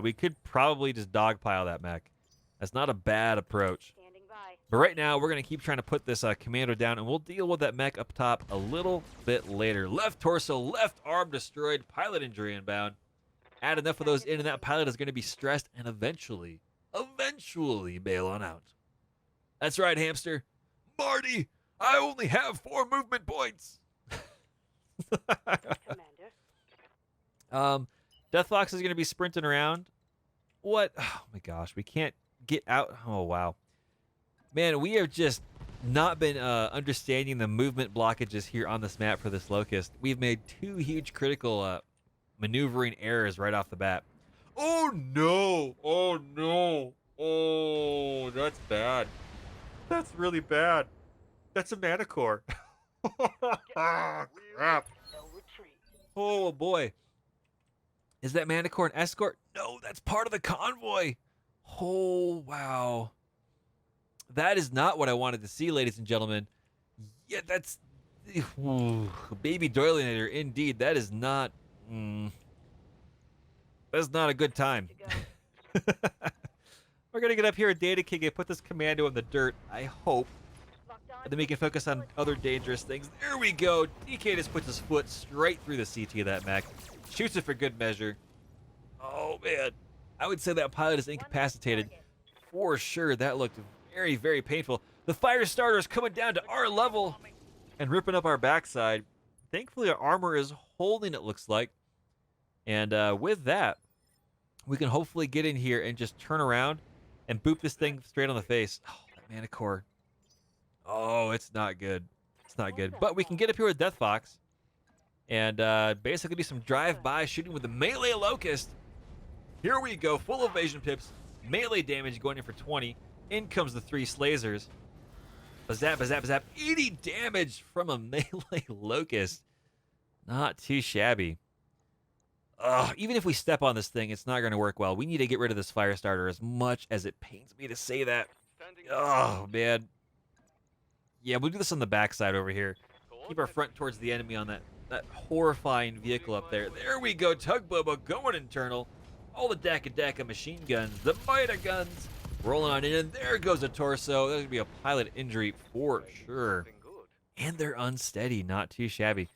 We could probably just dogpile that mech. That's not a bad approach. Standing by. But right now, we're going to keep trying to put this commando down, and we'll deal with that mech up top a little bit later. Left torso, left arm destroyed, pilot injury inbound. Add enough of those in, and that pilot is going to be stressed and eventually bail on out. That's right, hamster. Marty, I only have 4 movement points. Commander. Death Fox is going to be sprinting around. What? Oh, my gosh. We can't get out. Oh, wow. Man, we have just not been understanding the movement blockages here on this map for this Locust. We've made 2 huge critical maneuvering errors right off the bat. Oh, no. Oh, no. Oh, that's bad. That's really bad. That's a Manicore. Crap. No retreat. Oh, boy. Is that Manicore an escort? No, that's part of the convoy. Oh, wow. That is not what I wanted to see, ladies and gentlemen. Yeah, that's... Ooh, baby Doilinator, indeed. That is not... that's not a good time. We're going to get up here at Data King and put this commando in the dirt, I hope. And then we can focus on other dangerous things. There we go. DK just puts his foot straight through the CT of that mech. Shoots it for good measure. Oh, man. I would say that pilot is incapacitated. For sure, that looked very, very painful. The Firestarter is coming down to our level and ripping up our backside. Thankfully, our armor is holding, it looks like. And with that, we can hopefully get in here and just turn around and boop this thing straight on the face. Oh, that Manicore. Oh, it's not good. It's not good. But we can get up here with Death Fox and basically do some drive-by shooting with the melee Locust. Here we go. Full evasion pips. Melee damage going in for 20. In comes the 3 Slazers. Bazap, bazap, bazap. 80 damage from a melee locust. Not too shabby. Even if we step on this thing, it's not going to work well. We need to get rid of this fire starter as much as it pains me to say that. Oh, man. Yeah, we'll do this on the backside over here. Keep our front towards the enemy on that horrifying vehicle up there. There we go. Tugboba going internal. All the Daka machine guns. The Mida guns. Rolling on in. And there goes a torso. There's going to be a pilot injury for sure. And they're unsteady. Not too shabby.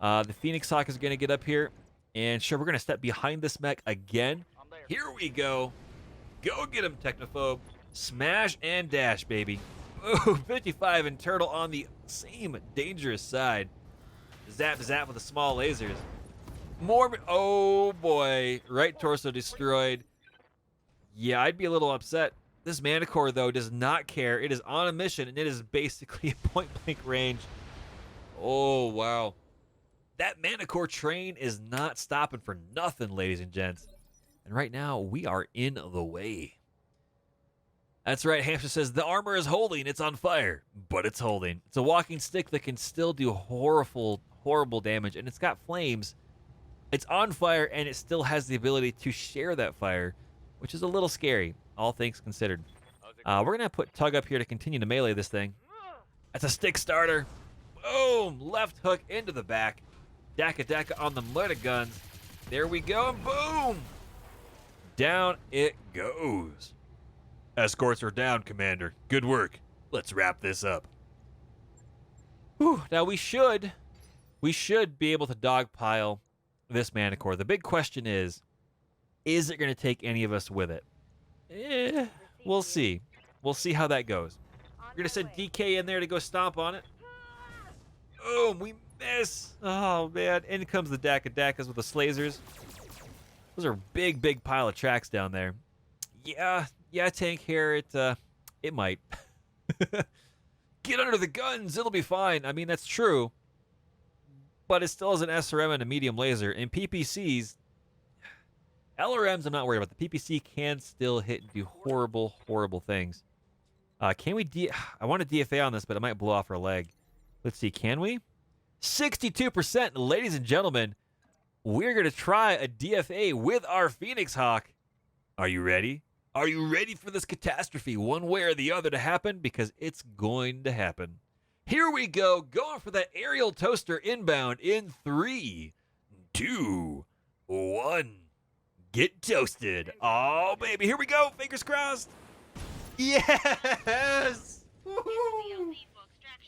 The Phoenix Hawk is going to get up here. And sure, we're going to step behind this mech again. Here we go. Go get him, Technophobe. Smash and dash, baby. Ooh, 55 and Turtle on the same dangerous side. Zap, zap with the small lasers. More. Oh, boy. Right torso destroyed. Yeah, I'd be a little upset. This Manticore, though, does not care. It is on a mission, and it is basically a point-blank range. Oh, wow. That Manticore train is not stopping for nothing, ladies and gents. And right now, we are in the way. That's right, Hamster says, the armor is holding, it's on fire. But it's holding. It's a walking stick that can still do horrible damage, and it's got flames. It's on fire, and it still has the ability to share that fire, which is a little scary, all things considered. We're going to put Tug up here to continue to melee this thing. That's a stick starter. Boom! Left hook into the back. Daka on the Mida guns. There we go, and boom! Down it goes. Escorts are down, Commander. Good work. Let's wrap this up. Whew. Now we should be able to dogpile this Manticore. The big question is it going to take any of us with it? We'll see. We'll see how that goes. We're going to send DK in there to go stomp on it. Boom, we miss. Oh, man. In comes the Dakas with the Slazers. Those are big pile of tracks down there. Yeah, tank here, it might. Get under the guns, it'll be fine. I mean, that's true. But it still has an SRM and a medium laser. And PPCs, LRMs I'm not worried about. The PPC can still hit and do horrible things. Can we I want a DFA on this, but it might blow off our leg. Let's see, can we? 62%, ladies and gentlemen. We're going to try a DFA with our Phoenix Hawk. Are you ready? Are you ready for this catastrophe, one way or the other, to happen? Because it's going to happen. Here we go, going for that aerial toaster inbound in 3, 2, 1. Get toasted. Oh, baby, here we go. Fingers crossed. Yes! Woo-hoo.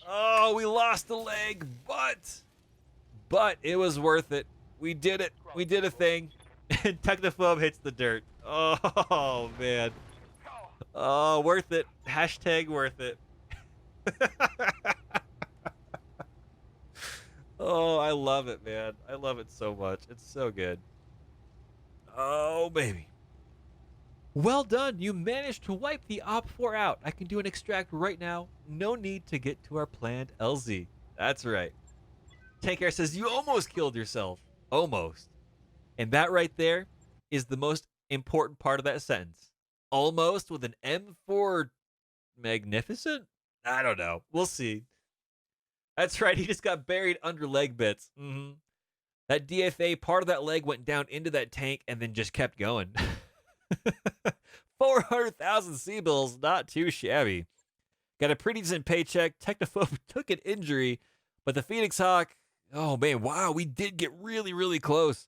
Oh, we lost the leg, but it was worth it. We did it. We did a thing. And Technophobe hits the dirt. Oh, man. Oh, worth it. Hashtag worth it. Oh, I love it, man. I love it so much. It's so good. Oh, baby. Well done. You managed to wipe the Op4 out. I can do an extract right now. No need to get to our planned LZ. That's right. Tank Air says, you almost killed yourself. Almost. And that right there is the most important part of that sentence. Almost with an M4 magnificent? I don't know. We'll see. That's right. He just got buried under leg bits. That DFA, part of that leg went down into that tank and then just kept going. 400,000 C-bills. Not too shabby. Got a pretty decent paycheck. Technophobe took an injury, but the Phoenix Hawk, oh man, wow, we did get really close.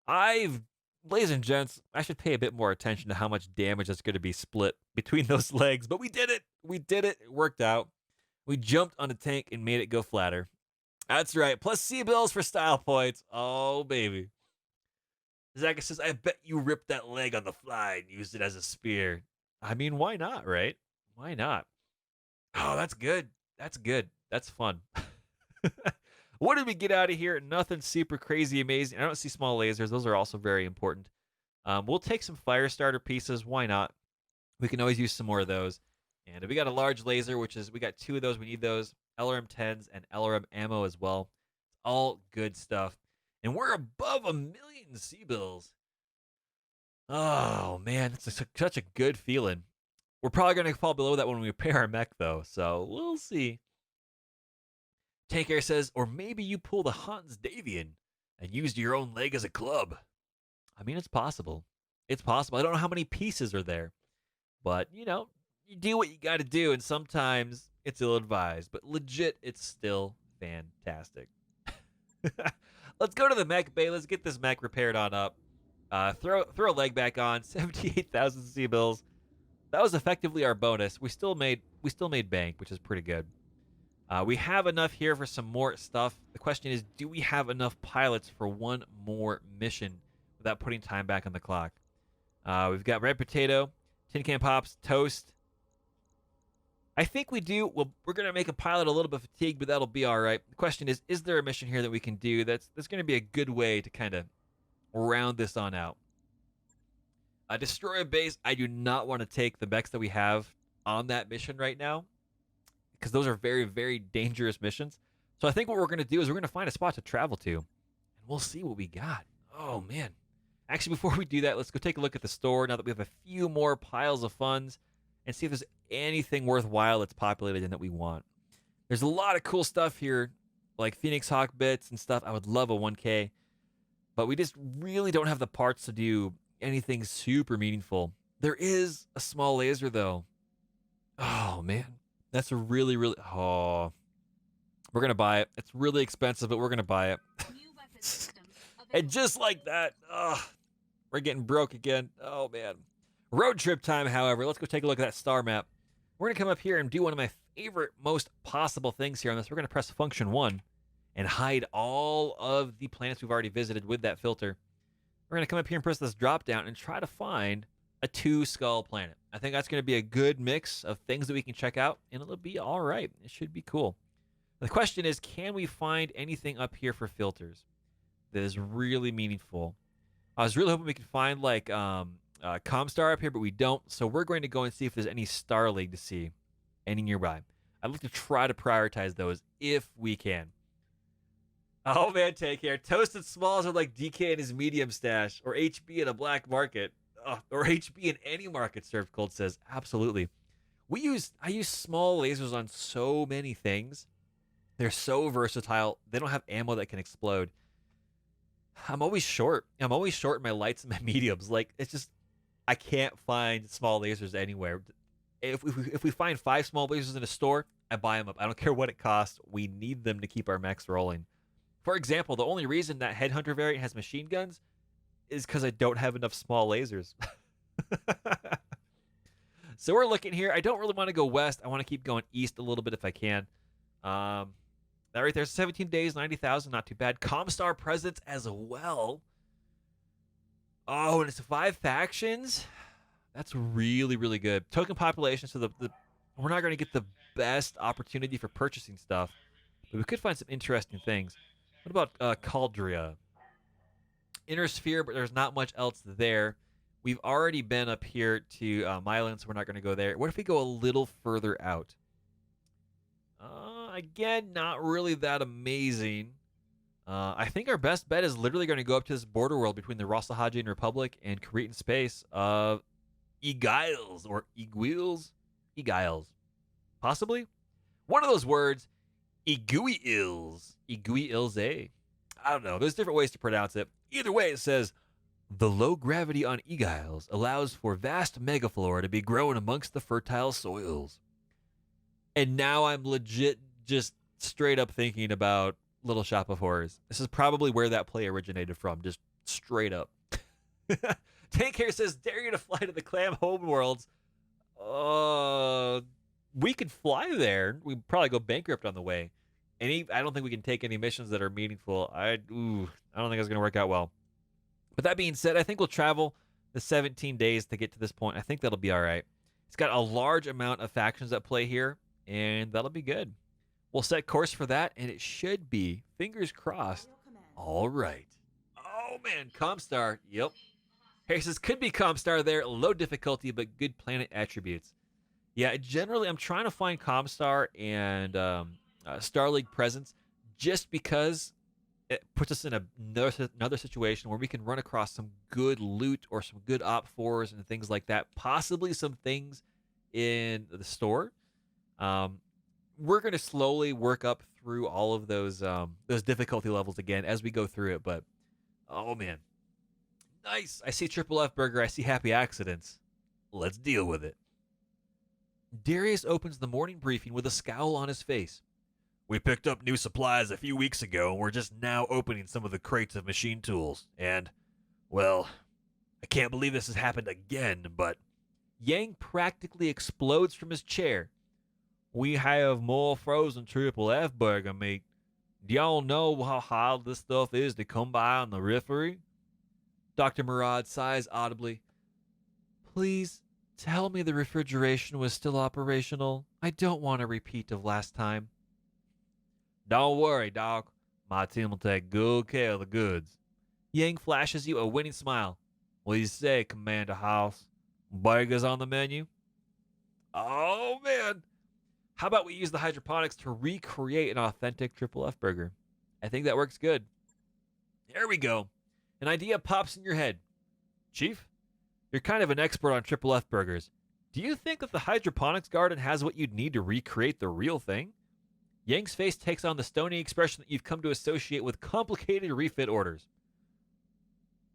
Ladies and gents, I should pay a bit more attention to how much damage that's going to be split between those legs, but we did it. We did it. It worked out. We jumped on a tank and made it go flatter. That's right. Plus C-bills for style points. Oh, baby. Zaka says, I bet you ripped that leg on the fly and used it as a spear. I mean, why not, right? Why not? Oh, that's good. That's good. That's fun. What did we get out of here? Nothing super crazy amazing. I don't see small lasers. Those are also very important. We'll take some fire starter pieces. Why not? We can always use some more of those. And we got a large laser, which is, we got 2 of those. We need those. LRM 10s and LRM ammo as well. All good stuff. And we're above 1 million C-bills. Oh, man, it's such a good feeling. We're probably going to fall below that when we repair our mech, though, so we'll see. Tank Air says, or maybe you pull the Hans Davian and used your own leg as a club. I mean, it's possible. It's possible. I don't know how many pieces are there, but you do what you got to do, and sometimes it's ill advised, but legit, it's still fantastic. Let's go to the mech bay. Let's get this mech repaired on up. Throw a leg back on. 78,000 C bills. That was effectively our bonus. We still made bank, which is pretty good. We have enough here for some more stuff. The question is, do we have enough pilots for one more mission without putting time back on the clock? We've got red potato, tin can pops, toast. I think we do. Well, we're going to make a pilot a little bit fatigued, but that'll be all right. The question is there a mission here that we can do that's going to be a good way to kind of round this on out? Destroy a base. I do not want to take the mechs that we have on that mission right now because those are very, very dangerous missions. So I think what we're going to do is we're going to find a spot to travel to, and we'll see what we got. Oh, man. Actually, before we do that, let's go take a look at the store now that we have a few more piles of funds and see if there's anything worthwhile that's populated and that we want. There's a lot of cool stuff here, like Phoenix Hawk bits and stuff. I would love a 1K, but we just really don't have the parts to do anything super meaningful. There is a small laser, though. Oh, man. That's a really, really... Oh. We're going to buy it. It's really expensive, but we're going to buy it. And just like that, we're getting broke again. Oh, man. Road trip time, however. Let's go take a look at that star map. We're going to come up here and do one of my favorite, most possible things here on this. We're going to press function 1 and hide all of the planets we've already visited with that filter. We're going to come up here and press this drop down and try to find a 2-skull planet. I think that's going to be a good mix of things that we can check out, and it'll be all right. It should be cool. The question is, can we find anything up here for filters that is really meaningful? I was really hoping we could find like Comstar up here, but we don't. So we're going to go and see if there's any Star League to see any nearby. I'd like to try to prioritize those if we can. Oh, man, take care. Toasted Smalls are like DK in his medium stash, or HB in a black market, or HB in any market, Served Cold says. Absolutely. I use small lasers on so many things. They're so versatile. They don't have ammo that can explode. I'm always short. I'm always short in my lights and my mediums. Like, it's just, I can't find small lasers anywhere. If we find 5 small lasers in a store, I buy them up. I don't care what it costs. We need them to keep our mechs rolling. For example, the only reason that Headhunter variant has machine guns is because I don't have enough small lasers. So we're looking here. I don't really want to go west. I want to keep going east a little bit if I can. That right there's 17 days, 90,000, not too bad. Comstar presence as well. Oh, and it's 5 factions. That's really, really good. Token population, so we're not going to get the best opportunity for purchasing stuff, but we could find some interesting things. What about Caldria? Inner Sphere, but there's not much else there. We've already been up here to Mylan, so we're not going to go there. What if we go a little further out? Again, not really that amazing. I think our best bet is literally going to go up to this border world between the Roslahajian Republic and Cretan space of Egiles or Iguils. Egiles. Possibly? One of those words. Iguils. Iguils. I don't know. There's different ways to pronounce it. Either way, it says, the low gravity on Egiles allows for vast megaflora to be grown amongst the fertile soils. And now I'm legit just straight up thinking about Little Shop of Horrors. This is probably where that play originated from, just straight up. Tank here says, dare you to fly to the Clam homeworlds. We could fly there. We'd probably go bankrupt on the way. I don't think we can take any missions that are meaningful. I don't think it's going to work out well. But that being said, I think we'll travel the 17 days to get to this point. I think that'll be all right. It's got a large amount of factions at play here, and that'll be good. We'll set course for that, and it should be, fingers crossed, all right. Oh, man, Comstar. Yep. Harry says, could be Comstar there. Low difficulty, but good planet attributes. Yeah, generally, I'm trying to find Comstar and Star League presence just because it puts us in another situation where we can run across some good loot or some good op fours and things like that. Possibly some things in the store. Um, we're going to slowly work up through all of those difficulty levels again as we go through it. But oh man, nice! I see Triple F Burger. I see Happy Accidents. Let's deal with it. Darius opens the morning briefing with a scowl on his face. We picked up new supplies a few weeks ago, and we're just now opening some of the crates of machine tools. And, well, I can't believe this has happened again, but Yang practically explodes from his chair. We have more frozen Triple F burger meat. Do y'all know how hard this stuff is to come by on the periphery? Dr. Murad sighs audibly. Please tell me the refrigeration was still operational. I don't want a repeat of last time. Don't worry, Doc. My team will take good care of the goods. Yang flashes you a winning smile. What do you say, Commander House? Burgers on the menu? Oh, man. How about we use the hydroponics to recreate an authentic Triple F burger? I think that works good. There we go. An idea pops in your head. Chief, you're kind of an expert on Triple F burgers. Do you think that the hydroponics garden has what you'd need to recreate the real thing? Yang's face takes on the stony expression that you've come to associate with complicated refit orders.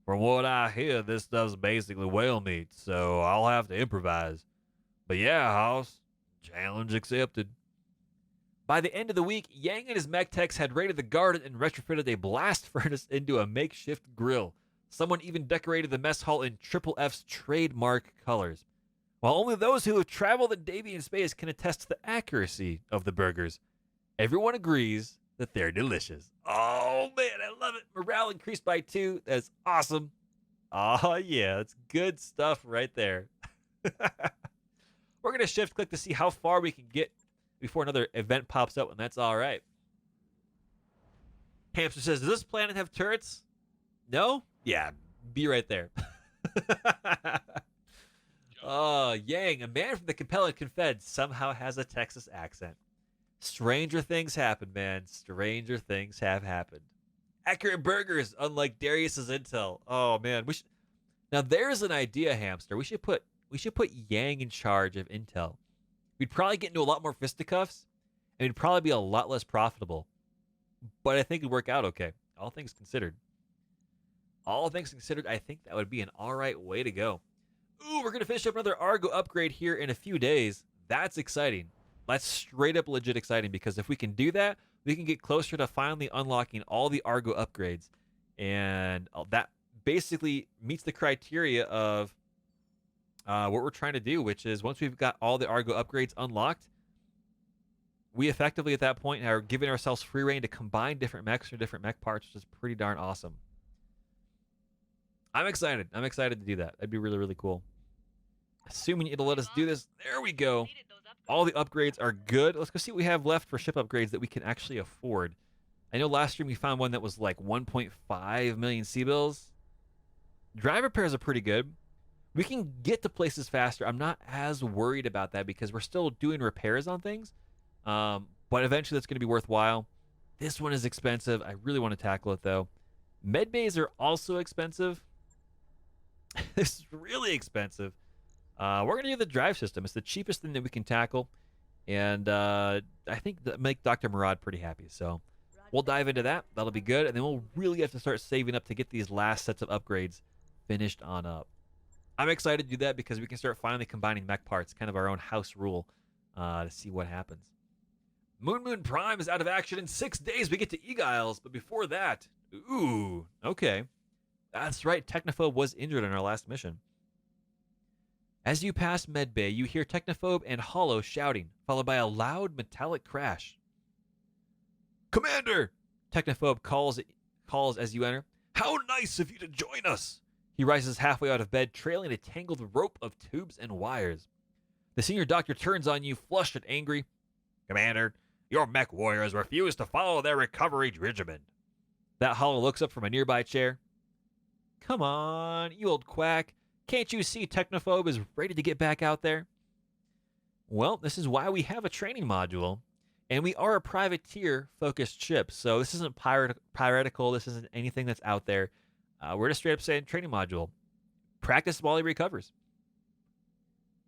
From what I hear, this stuff's basically whale meat, so I'll have to improvise. But yeah, House, challenge accepted. By the end of the week, Yang and his mech techs had raided the garden and retrofitted a blast furnace into a makeshift grill. Someone even decorated the mess hall in Triple F's trademark colors. While only those who have traveled in Davian space can attest to the accuracy of the burgers, everyone agrees that they're delicious. Oh, man, I love it. Morale increased by 2. That's awesome. Oh, yeah, that's good stuff right there. We're going to shift click to see how far we can get before another event pops up, and that's all right. Hamster says, does this planet have turrets? No? Yeah, be right there. Oh, Yang, a man from the Capella Confed, somehow has a Texas accent. Stranger things happen, man. Stranger things have happened. Accurate burgers, unlike Darius's intel. Oh man, now there's an idea, Hamster. We should put Yang in charge of intel. We'd probably get into a lot more fisticuffs, and it'd probably be a lot less profitable. But I think it'd work out okay. All things considered. All things considered, I think that would be an all right way to go. Ooh, we're gonna finish up another Argo upgrade here in a few days. That's exciting. That's straight up legit exciting, because if we can do that, we can get closer to finally unlocking all the Argo upgrades. And that basically meets the criteria of what we're trying to do, which is once we've got all the Argo upgrades unlocked, we effectively at that point are giving ourselves free reign to combine different mechs or different mech parts, which is pretty darn awesome. I'm excited. I'm excited to do that. That'd be really, really cool. Assuming it'll let us do this. There we go. All the upgrades are good. Let's go see what we have left for ship upgrades that we can actually afford. I know last stream we found one that was like 1.5 million C-bills. Drive repairs are pretty good. We can get to places faster. I'm not as worried about that because we're still doing repairs on things. But eventually that's going to be worthwhile. This one is expensive. I really want to tackle it though. Med bays are also expensive. This is really expensive. We're going to do the drive system. It's the cheapest thing that we can tackle. And I think that make Dr. Murad pretty happy. So we'll dive into that. That'll be good. And then we'll really have to start saving up to get these last sets of upgrades finished on up. I'm excited to do that because we can start finally combining mech parts, kind of our own house rule, to see what happens. Moon Prime is out of action in 6 days. We get to Egiles. But before that, ooh, okay. That's right. Technophobe was injured in our last mission. As you pass Medbay, you hear Technophobe and Hollow shouting, followed by a loud metallic crash. Commander! Technophobe calls as you enter. How nice of you to join us! He rises halfway out of bed, trailing a tangled rope of tubes and wires. The senior doctor turns on you, flushed and angry. Commander, your mech warriors refuse to follow their recovery regimen. That Hollow looks up from a nearby chair. Come on, you old quack. Can't you see Technophobe is ready to get back out there? Well, this is why we have a training module. And we are a privateer-focused ship, so this isn't piratical. This isn't anything that's out there. We're just straight up saying training module. Practice while he recovers.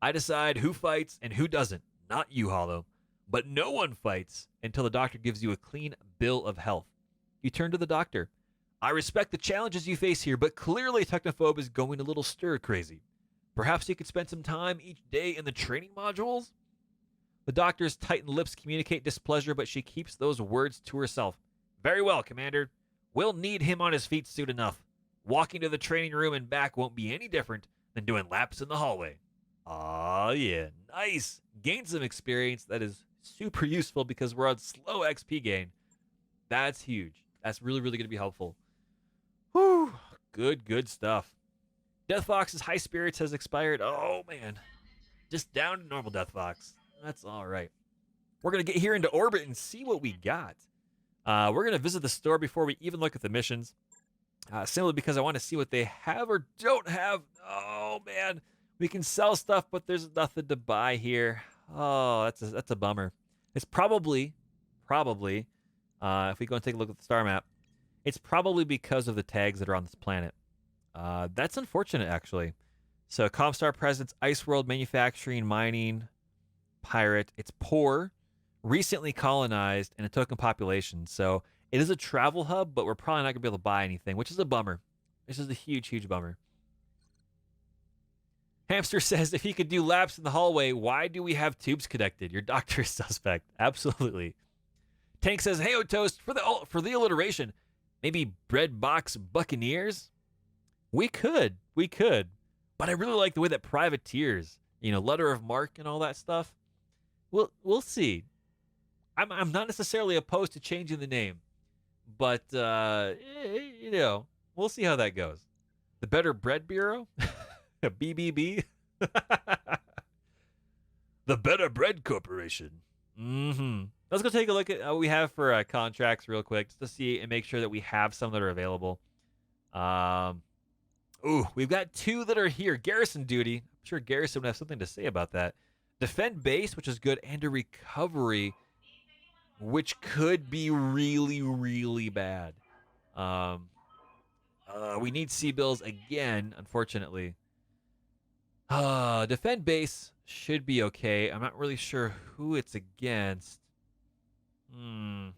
I decide who fights and who doesn't, not you, Hollow. But no one fights until the doctor gives you a clean bill of health. You turn to the doctor. I respect the challenges you face here, but clearly Technophobe is going a little stir crazy. Perhaps you could spend some time each day in the training modules? The doctor's tightened lips communicate displeasure, but she keeps those words to herself. Very well, Commander. We'll need him on his feet soon enough. Walking to the training room and back won't be any different than doing laps in the hallway. Aw, yeah, nice. Gain some experience that is super useful because we're on slow XP gain. That's huge. That's really, really going to be helpful. Whew. Good stuff. Death Fox's high spirits has expired. Oh, man. Just down to normal Death Fox. That's all right. We're going to get here into orbit and see what we got. We're going to visit the store before we even look at the missions. Simply because I want to see what they have or don't have. Oh, man. We can sell stuff, but there's nothing to buy here. Oh, that's a bummer. It's probably, if we go and take a look at the star map, it's probably because of the tags that are on this planet. That's unfortunate, actually. So, Comstar presence, Ice World, manufacturing, mining, pirate. It's poor, recently colonized, and a token population. So, it is a travel hub, but we're probably not going to be able to buy anything, which is a bummer. This is a huge bummer. Hamster says, if he could do laps in the hallway, why do we have tubes connected? Your doctor is suspect. Absolutely. Tank says, hey, Toast, for the alliteration, maybe Bread Box Buccaneers? We could. But I really like the way that privateers, letter of marque and all that stuff. We'll see. I'm not necessarily opposed to changing the name, but we'll see how that goes. The Better Bread Bureau? BBB? The Better Bread Corporation. Let's go take a look at what we have for contracts real quick, just to see and make sure that we have some that are available. We've got 2 that are here. Garrison duty. I'm sure Garrison would have something to say about that. Defend base, which is good, and a recovery, which could be really, really bad. We need C-bills again, unfortunately. Defend base should be okay. I'm not really sure who it's against. Not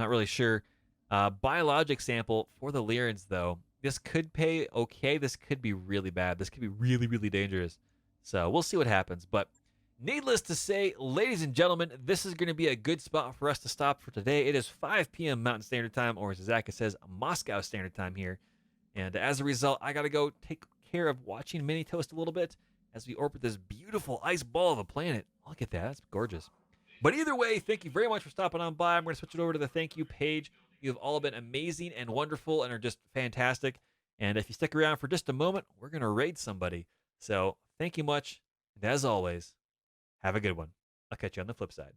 really sure. Biologic sample for the Lyrans, though. This could pay okay. This could be really bad. This could be really, really dangerous. So we'll see what happens. But needless to say, ladies and gentlemen, this is going to be a good spot for us to stop for today. It is 5 p.m. Mountain Standard Time, or as Zaka says, Moscow Standard Time here. And as a result, I got to go take care of watching Mini Toast a little bit as we orbit this beautiful ice ball of a planet. Look at that. That's gorgeous. But either way, thank you very much for stopping on by. I'm going to switch it over to the thank you page. You have all been amazing and wonderful and are just fantastic. And if you stick around for just a moment, we're going to raid somebody. So thank you much. And as always, have a good one. I'll catch you on the flip side.